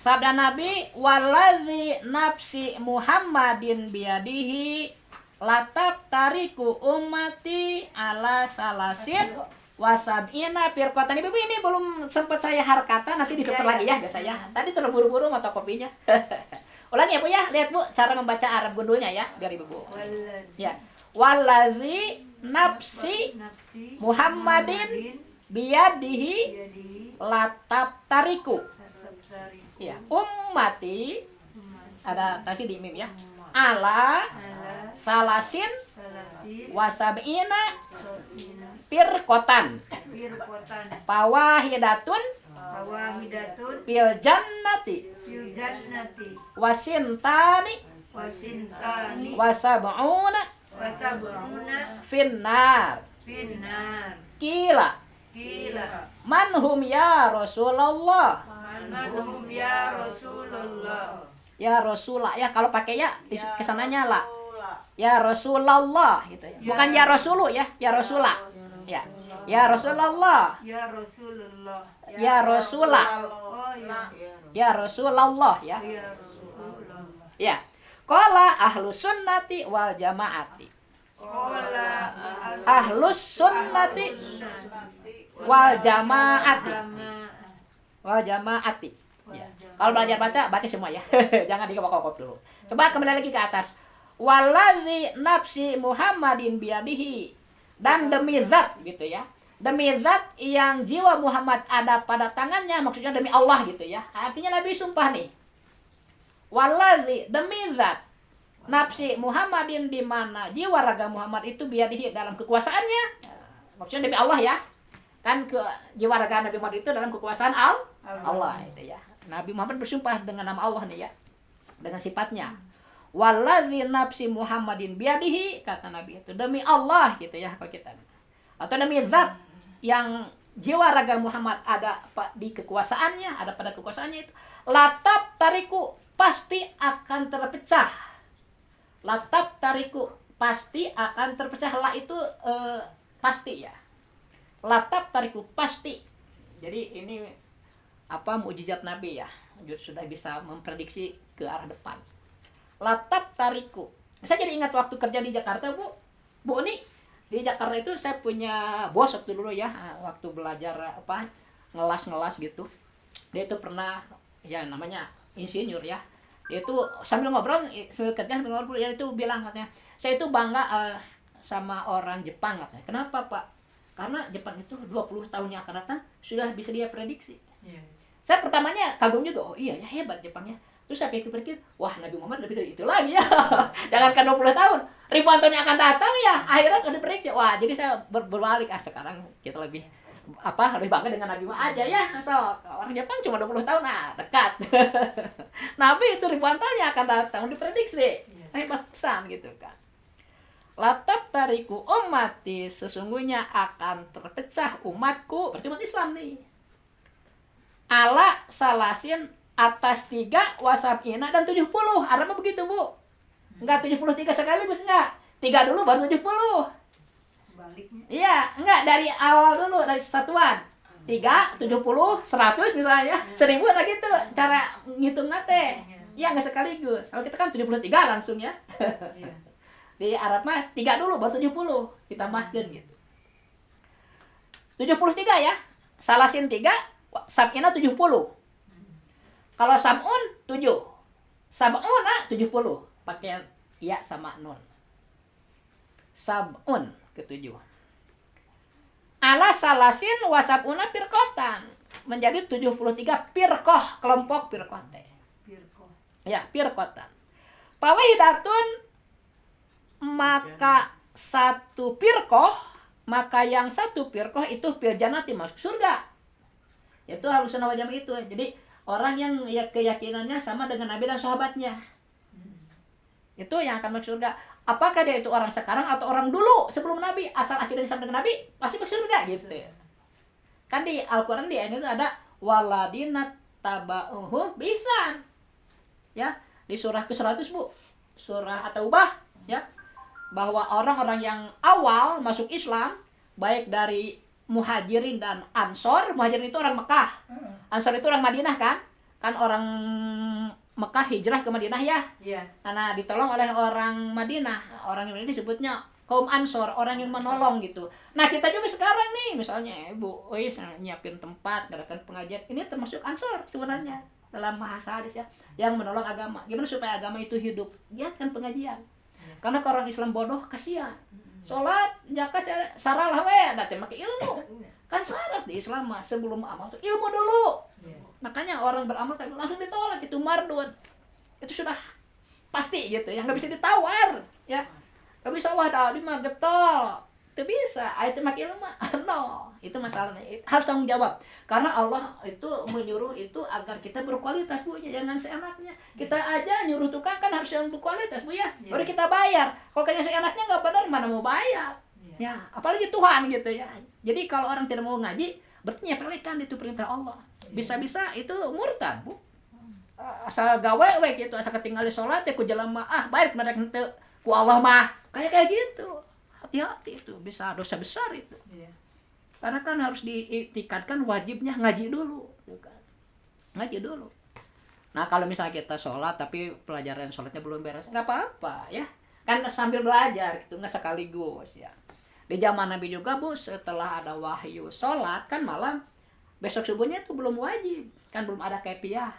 Sabda Nabi, waladzi nafsi Muhammadin biyadihi latap tariku ummati ala salasin wasabina firqatan. Ibu ini belum sempat saya harkata, nanti ditukar lagi ya biasa ya. Tadi terburu-buru mata kopinya. Ulangi ya Bu ya, lihat Bu cara membaca Arab gundulnya ya, biar Ibu Bu. Ya. Waladzi nafsi Muhammadin biyadihi latap tariku. Ya, ummati ada tadi di mim ya. Ala salasin wasabina firqatan pawahidatun fil jannati wasintani wasab'una finnar. Kila manhum ya Rasulullah. Ya Rasulullah ya, kalau pakai ya kesananya lah. Ya Rasulullah gitu ya. Bukan ya Rasulu ya, ya Rasulullah. Ya. Ya Rasulullah. Ya Rasulullah. Ya Rasulullah ya. Ya. Qala ahlus sunnati wal jamaati. Ahlus sunnati wal jamaati. Wal jamaati. Ya. Kalau belajar baca semua ya. Jangan dikokop-kokop dulu. Coba kembali lagi ke atas. Waladzi nafsi Muhammadin biyadihi. Dan demi zat gitu ya. Demi zat yang jiwa Muhammad ada pada tangannya, maksudnya demi Allah gitu ya. Artinya Nabi sumpah nih. Waladzi demi zat nafsi Muhammadin, di mana jiwa raga Muhammad itu biyadihi dalam kekuasaannya. Maksudnya demi Allah ya. Kan ke jiwa raga Nabi Muhammad itu dalam kekuasaan Allah itu ya. Nabi Muhammad bersumpah dengan nama Allah nih ya. Dengan sifatnya. Waladzi nafsi Muhammadin biyadihi, kata Nabi itu demi Allah gitu ya kalau kita. Atau demi zat yang jiwa raga Muhammad ada di kekuasaannya, ada pada kekuasaannya itu. Latap tariku pasti akan terpecah. Latap tariku pasti akan terpecah. La itu pasti ya. Latap tariku pasti. Jadi ini mukjizat Nabi ya. Sudah bisa memprediksi ke arah depan. Latap tariku. Saya jadi ingat waktu kerja di Jakarta, Bu. Bu ini di Jakarta itu saya punya bos waktu dulu ya, waktu belajar ngelas gitu. Dia itu pernah ya namanya insinyur ya. Dia itu sambil kerja sambil ngobrol ya, itu bilang katanya, "Saya itu bangga sama orang Jepang," katanya. "Kenapa, Pak?" Karena Jepang itu 20 tahun yang akan datang sudah bisa dia prediksi. Saya pertamanya kagum juga, oh iya ya hebat Jepangnya. Terus saya pikir-pikir, wah Nabi Muhammad lebih dari itu lagi ya. Jangankan 20 tahun, ribuan tahun yang akan datang ya, akhirnya udah prediksi. Wah, jadi saya berbalik, sekarang kita lebih bangga dengan Nabi Muhammad aja ya. So, orang Jepang cuma 20 tahun, dekat. Nabi itu ribuan tahun yang akan datang, diprediksi. Hebat pesan gitu kan. Latap tariku ummati, sesungguhnya akan terpecah umatku, berarti umat Islam nih. Ala salasin, atas 3 wasabina dan 70. Arabnya begitu, Bu. Enggak 73 sekaligus, enggak. 3 dulu baru 70. Baliknya. Iya, enggak dari awal dulu, dari satuan. 3, 70, 100 misalnya. 1000 lah gitu. Cara ngitung nate. Iya, enggak sekaligus. Kalau kita kan 73 langsung ya. Di Arab mah 3 dulu baru 70. Ditambahkan gitu. 73 ya. Salasin 3, sab'ina 70. Kalau sab'un 7. Sab'una 70. Pakai ya sama nun. Sab'un ke-7. Ala salasin wasab'una firqatan. Menjadi 73 firqah, kelompok firqah teh. Ya, firqatan. Pawahidatun, maka satu firqah, maka yang satu firqah itu fil jannati, masuk surga. Itu harus wal jamaah itu. Jadi orang yang ya keyakinannya sama dengan Nabi dan sahabatnya, itu yang akan masuk surga. Apakah dia itu orang sekarang atau orang dulu sebelum Nabi, asal akidahnya sama dengan Nabi pasti masuk surga gitu. Kan di Al-Quran di ayat itu ada waladina taba'uhum bisan. Ya, di surah ke-100 Bu. Surah At-Taubah ya. bahwa orang-orang yang awal masuk Islam, baik dari Muhajirin dan Ansor. Muhajirin itu orang Mekah, Ansor itu orang Madinah kan? Kan orang Mekah hijrah ke Madinah ya. Iya. Nah, ditolong oleh orang Madinah. Orang ini disebutnya kaum Ansor, orang yang menolong gitu. Nah, kita juga sekarang nih, misalnya Ibu, nyiapin tempat, gerakan pengajian, ini termasuk Ansor sebenarnya dalam bahasa hadis ya, yang menolong agama. Gimana supaya agama itu hidup? Giatkan pengajian. Karena kalau orang Islam bodoh, kasihan. Sholat, zakat, saralah we, dati make ilmu. Kan syarat di Islam mah sebelum amal itu ilmu dulu. Makanya orang beramal tapi langsung ditolak, itu mardun. Itu sudah pasti gitu, yang nggak bisa ditawar, ya. Nggak bisa, wah dah di mah getol. Itu bisa, itu make ilmu mah no. Itu masalahnya. Harus tanggung jawab. Karena Allah itu menyuruh itu agar kita berkualitas, Bu, jangan seenaknya. Kita aja nyuruh tukang kan harus yang berkualitas, Bu ya. Baru kita bayar. Kalau kayaknya seenaknya nggak benar, mana mau bayar? Ya, apalagi Tuhan gitu ya. Jadi kalau orang tidak mau ngaji, berarti nyepelekan itu perintah Allah. Bisa-bisa itu murtad, Bu. Asal gawe we gitu, asal ketinggalan sholat ya ku jelema baik mereka henteu ku Allah mah. Kayak gitu. Hati-hati itu, bisa dosa besar itu. Karena kan harus diikatkan wajibnya ngaji dulu, kan? Ngaji dulu. Nah, kalau misalnya kita sholat tapi pelajaran sholatnya belum beres, nggak apa-apa ya. Kan sambil belajar gitu, nggak sekaligus ya. Di zaman Nabi juga, Bu, setelah ada wahyu sholat kan malam, besok subuhnya tuh belum wajib, kan belum ada kepiah.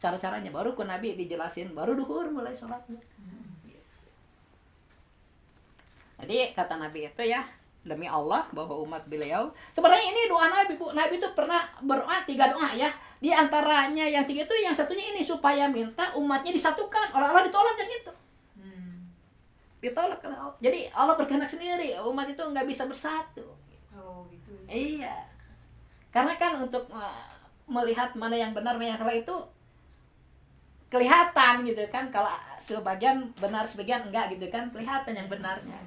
Cara-caranya baru ke Nabi dijelasin, baru duhur mulai sholatnya. Jadi kata Nabi itu ya, demi Allah bahwa umat beliau, sebenarnya ini doa Nabi, Bu. Nabi itu pernah berdoa 3 doa ya. Di antaranya yang 3 itu, yang satunya ini supaya minta umatnya disatukan. Allah ditolak yang itu. Ditolak oleh Allah. Jadi Allah berkehendak sendiri, umat itu nggak bisa bersatu. Oh gitu. Iya. Karena kan untuk melihat mana yang benar, mana yang salah itu kelihatan gitu kan. Kalau sebagian benar, sebagian enggak gitu kan, kelihatan yang benarnya.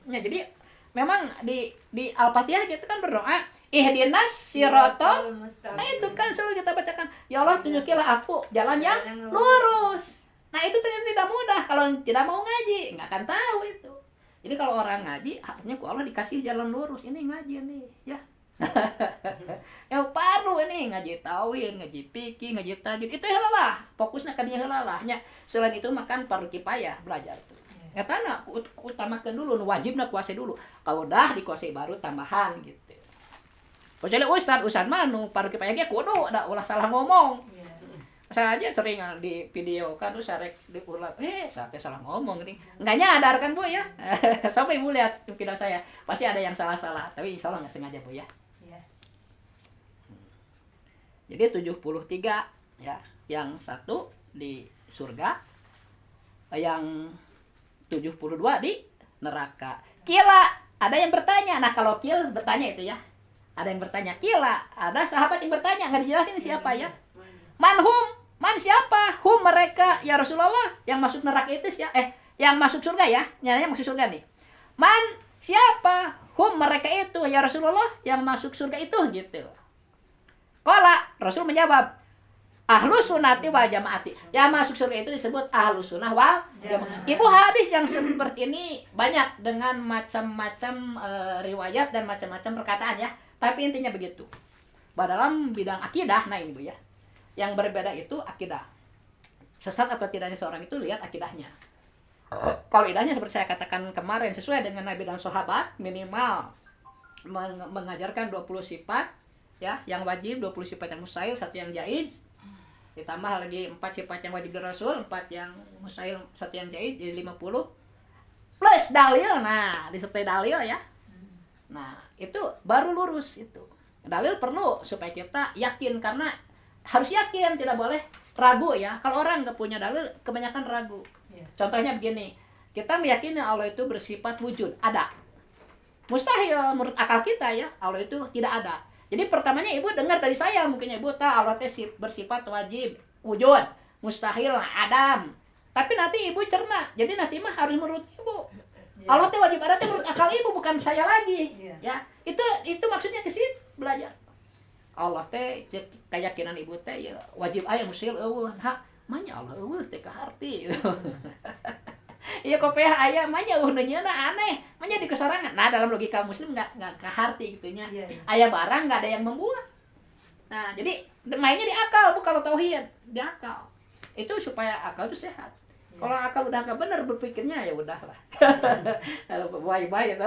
Ya, jadi memang di Al-Fatihah kita kan berdoa ihdinas siratal. Nah, itu kan selalu kita bacakan, ya Allah tunjukilah aku jalan yang lurus. Nah, itu ternyata tidak mudah kalau tidak mau ngaji, nggak akan tahu itu. Jadi kalau orang ngaji, artinya ku Allah dikasih jalan lurus. Ini ngaji nih, ya. Yang perlu ini ngaji tauhid, ngaji fikih, ngaji tajwid. Itu helalah, fokusnya kan dia helalahnya. Selain itu makan fardu kifayah belajar itu. Katanya utamakan dulu, wajibnya kuasai dulu. Kalau udah dikuasai baru tambahan gitu. Kecuali ustaz manu fardu kifayahnya kudu ada ulah salah ngomong. Saya aja sering di video kan terus sarek diulang, saya salah ngomong nih. Enggak nyadar kan, Bu ya. Sampai Ibu lihat video saya, pasti ada yang salah-salah, tapi insya Allah nggak sengaja, Bu ya. Jadi 73 ya, yang satu di surga, yang 72 di neraka. Kila, ada yang bertanya. Nah, kalau kil bertanya itu ya. Ada yang bertanya, kila, ada sahabat yang bertanya, nggak dijelasin siapa ya. Manhum, man siapa? Hum mereka, ya Rasulullah, yang masuk neraka itu siapa? Yang masuk surga ya, nyanya masuk surga nih. Man siapa? Hum mereka itu, ya Rasulullah, yang masuk surga itu gitu. Qala, Rasul menjawab, ahlus sunnati wal jamaati. Yang masuk surga itu disebut ahlus sunnah wal jamaah. Ibu, hadis yang seperti ini banyak dengan macam-macam riwayat dan macam-macam perkataan ya. Tapi intinya begitu. Dalam bidang akidah, nah ini Bu ya. Yang berbeda itu akidah. Sesat atau tidaknya seorang itu lihat akidahnya. Kalau akidahnya seperti saya katakan kemarin, sesuai dengan Nabi dan sahabat, minimal mengajarkan 20 sifat ya, yang wajib, 20 sifat yang mustahil, 1 yang jaiz. Ditambah lagi 4 sifat yang wajib dari Rasul, 4 yang mustahil, 1 yang jaiz, jadi 50. Plus dalil, nah disertai dalil ya. Nah, itu baru lurus itu. Dalil perlu supaya kita yakin, karena harus yakin, tidak boleh ragu ya. Kalau orang nggak punya dalil, kebanyakan ragu. Contohnya begini, kita meyakini Allah itu bersifat wujud, ada. Mustahil menurut akal kita ya, Allah itu tidak ada. Jadi pertamanya Ibu dengar dari saya, mungkin Ibu tahu Allah itu bersifat wajib, wujud, mustahil, adam. Tapi nanti Ibu cerna, jadi nanti mah harus menurut Ibu. Allah itu wajib ada itu menurut akal Ibu, bukan saya lagi. Ya, itu maksudnya ke situ belajar. Allah teh keyakinan Ibu teh ya wajib aya mustahil eueuh. Manya Allah eueuh teh ka harti. Iya kopiah aya mah nya uhneunya aneh, mah jadi kesorangan. Nah, dalam logika muslim enggak kaharti gitunya. Iya, iya. Aya barang enggak ada yang membuat. Nah, jadi mainnya di akal bu kalau tauhid, di akal. Itu supaya akal itu sehat. Kalau akal udah nggak benar berpikirnya ya udahlah. Bye-bye itu.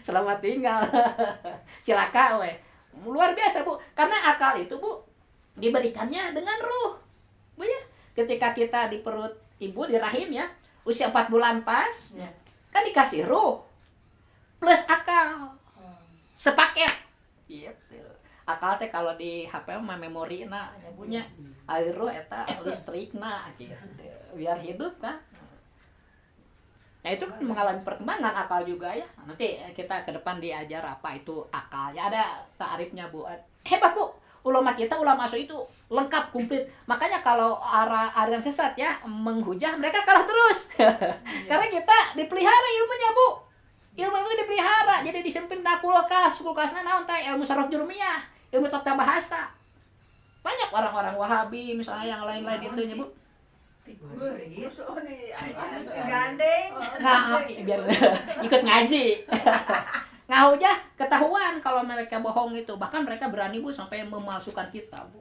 Selamat tinggal. Cilaka we. Luar biasa, Bu. Karena akal itu, Bu, diberikannya dengan ruh. Bu ya. Ketika kita di perut ibu di rahim ya, usia 4 bulan pas, ya, kan dikasih ruh plus akal. Sepaket. Gitu. Akal teh kalau di HP mah memori na nyabunya air ruh eta listrik na gitu biar hidup kan. Nah itu kan mengalami perkembangan akal juga ya. Nanti kita ke depan diajar apa itu akal ya, ada ta'rifnya Bu. Hebat Bu, ulama kita ulama itu lengkap komplit. Makanya kalau aliran sesat ya menghujah mereka kalah terus. Karena kita dipelihara ilmunya Bu. Ilmu itu dipelihara, jadi disempin da kulkasna naon teh ilmu saraf jurmiyah, ilmu tata bahasa. Banyak orang-orang Wahabi misalnya yang lain-lain itu nyebut. Gandeng. Nah, biar ikut ngaji. Ngahujah ketahuan kalau mereka bohong itu. Bahkan mereka berani Bu sampai memalsukan kitab, Bu.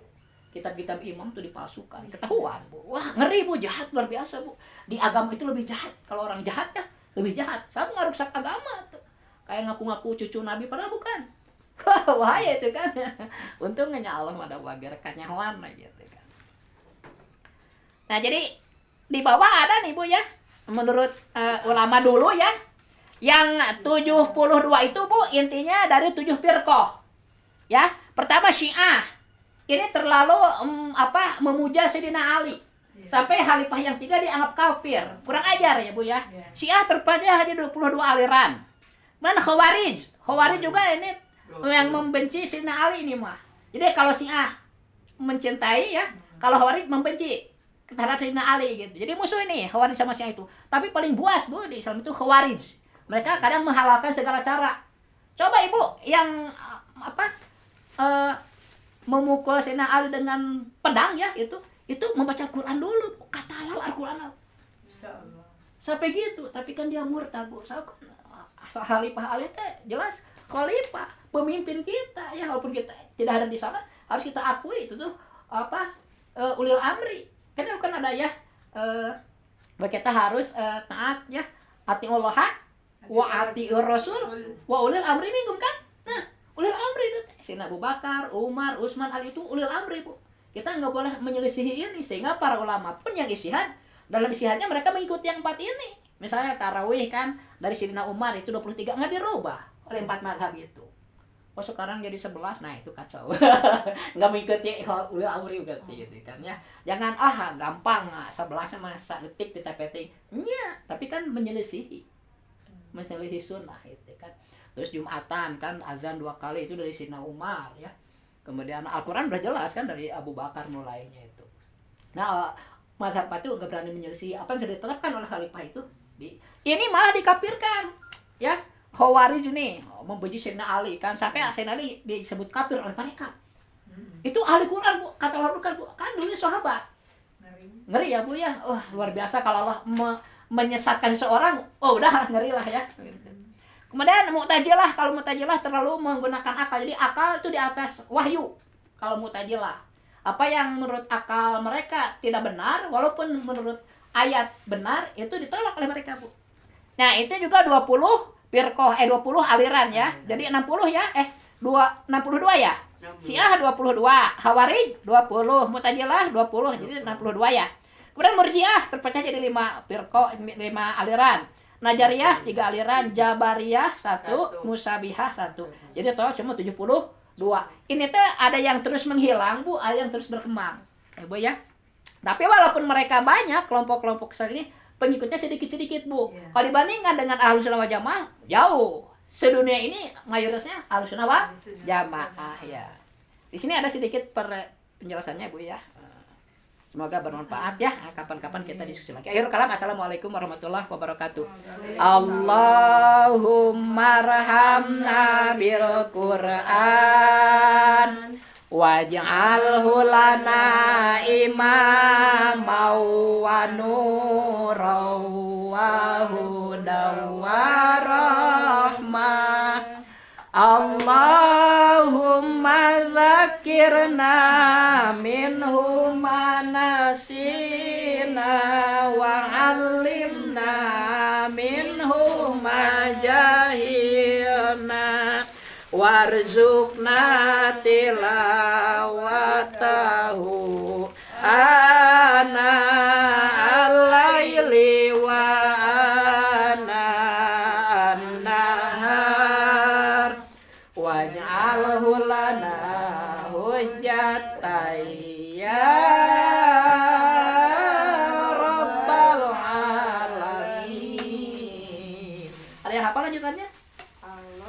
Kitab-kitab imam itu dipalsukan. Ketahuan, Bu. Wah, ngeri Bu, jahat luar biasa, Bu. Di agama itu lebih jahat. Kalau orang jahat ya lebih jahat. Saya ngerusak agama tuh. Kayak ngaku-ngaku cucu Nabi padahal bukan. Wah, bahaya itu kan. Untungnya Allah ada berkatnya hewan gitu kan. Nah, jadi di bawah ada nih Bu ya. Menurut ulama dulu ya. Yang 72 itu Bu intinya dari 7 firqah. Ya, pertama Syiah. Ini terlalu memuja Sayyidina Ali. Sampai khalifah yang 3 dianggap kafir. Kurang ajar ya Bu ya. Syiah terpecah hanya 22 aliran. Mana Khawarij? Khawarij juga ini yang membenci Sayyidina Ali ini mah. Jadi kalau Syiah mencintai ya, kalau Khawarij membenci terhadap Sayyidina Ali gitu. Jadi musuh ini Khawarij sama Syiah itu. Tapi paling buas Bu di Islam itu Khawarij. Mereka kadang menghalalkan segala cara. Coba Ibu yang memukul Sayyidina Ali dengan pedang ya itu membaca Al-Quran dulu, kata halal Al-Quran. Sampai gitu, tapi kan dia murtad Bu. Khalifah Ali teh jelas khalifah, pemimpin kita ya, walaupun kita tidak ada di sana, harus kita akui itu tuh ulil amri. Kan ada ya kita harus taat ya, ati Allah wa ati Rasul wa ulil amri minkum kan. Nah, ulil amri itu Sayyidina Abu Bakar, Umar, Utsman, Ali itu ulil amri Bu. Kita nggak boleh menyelisihi ini, sehingga para ulama pun yang istihad, dalam istihadnya mereka mengikuti yang 4 ini. Misalnya tarawih kan dari Sayyidina Umar itu 23 nggak dirubah oleh 4 mazhab itu. Oh sekarang jadi 11, nah itu kacau. Nggak mengikuti ulil amri berarti gitu kan ya. Jangan gampang 11 masa detik dicapeting. Nya, tapi kan menyelisihi sunnah itu kan. Terus Jumatan kan azan 2 kali itu dari Sayyidina Umar ya. Kemudian Al-Quran udah jelas kan dari Abu Bakar mulainya itu. Nah, mazhab itu nggak berani menyelesaikan apa yang sudah ditetapkan oleh khalifah itu. Ini malah dikafirkan, ya. Khawarij ini membenci Sayyidina Ali kan sampai Sayyidina Ali disebut kafir oleh mereka. Itu ahli Quran Bu, kata Allah Bu, kan dulu sahabat. Ngeri ya Bu ya. Wah, luar biasa kalau Allah menyesatkan seseorang. Oh, udah ngeri lah ya. Kemudian Mu'tazilah, kalau Mu'tazilah terlalu menggunakan akal. Jadi akal itu di atas wahyu. Kalau Mu'tazilah, apa yang menurut akal mereka tidak benar, walaupun menurut ayat benar, itu ditolak oleh mereka, Bu. Nah, itu juga 20 firqah, 20 aliran ya. Jadi 60 ya, 62 ya. Syiah 22, Khawarij 20, Mu'tazilah 20, jadi 62 ya. Kemudian Murji'ah terpecah jadi 5 firqah, 5 aliran. Najariyah 3 aliran, Jabariyah 1, Musabihah 1. Jadi total semua 72. Ini tuh ada yang terus menghilang, Bu, ada yang terus berkembang. Bu ya. Tapi walaupun mereka banyak, kelompok-kelompok saat ini pengikutnya sedikit-sedikit, Bu. Kalau dibandingkan dengan Ahlussunnah wal Jamaah, jauh. Sedunia ini mayoritasnya Ahlussunnah wal Jamaah ya. Di sini ada sedikit penjelasannya, Bu ya. Semoga bermanfaat ya. Kapan-kapan kita diskusi lagi. Akhirul kalam. Assalamualaikum warahmatullahi wabarakatuh. Allahumma rahamna bil Qur'an waj'alhu lana imamau wa nuran wa hudan wa rahmah. Allahumma dzakirna minhu ma nasina wa 'allimna minhu ma jahilna warzuqna tilawatahu ana al-laili wa ana an-nahar waj'alhu lana hujjatan ya rabbal alamin. Ada yang hafal lanjutannya?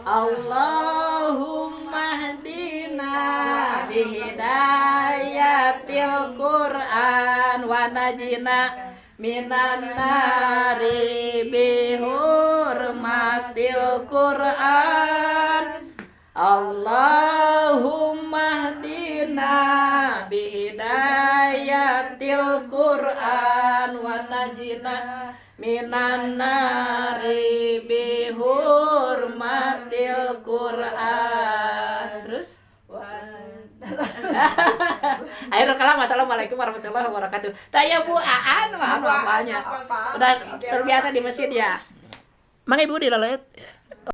Allahumma hdina bihidayatil Qur'an wa najina minan nari bihurmatil Qur'an. Allahumma hdina bihidayatil Qur'an wa najina minan nari bihurmatil Qur'an. Terus akhirul kalam. Assalamualaikum warahmatullahi wabarakatuh. Tanya Bu Aan, maaf apanya. Udah terbiasa di masjid ya. Mang Ibu dilalet.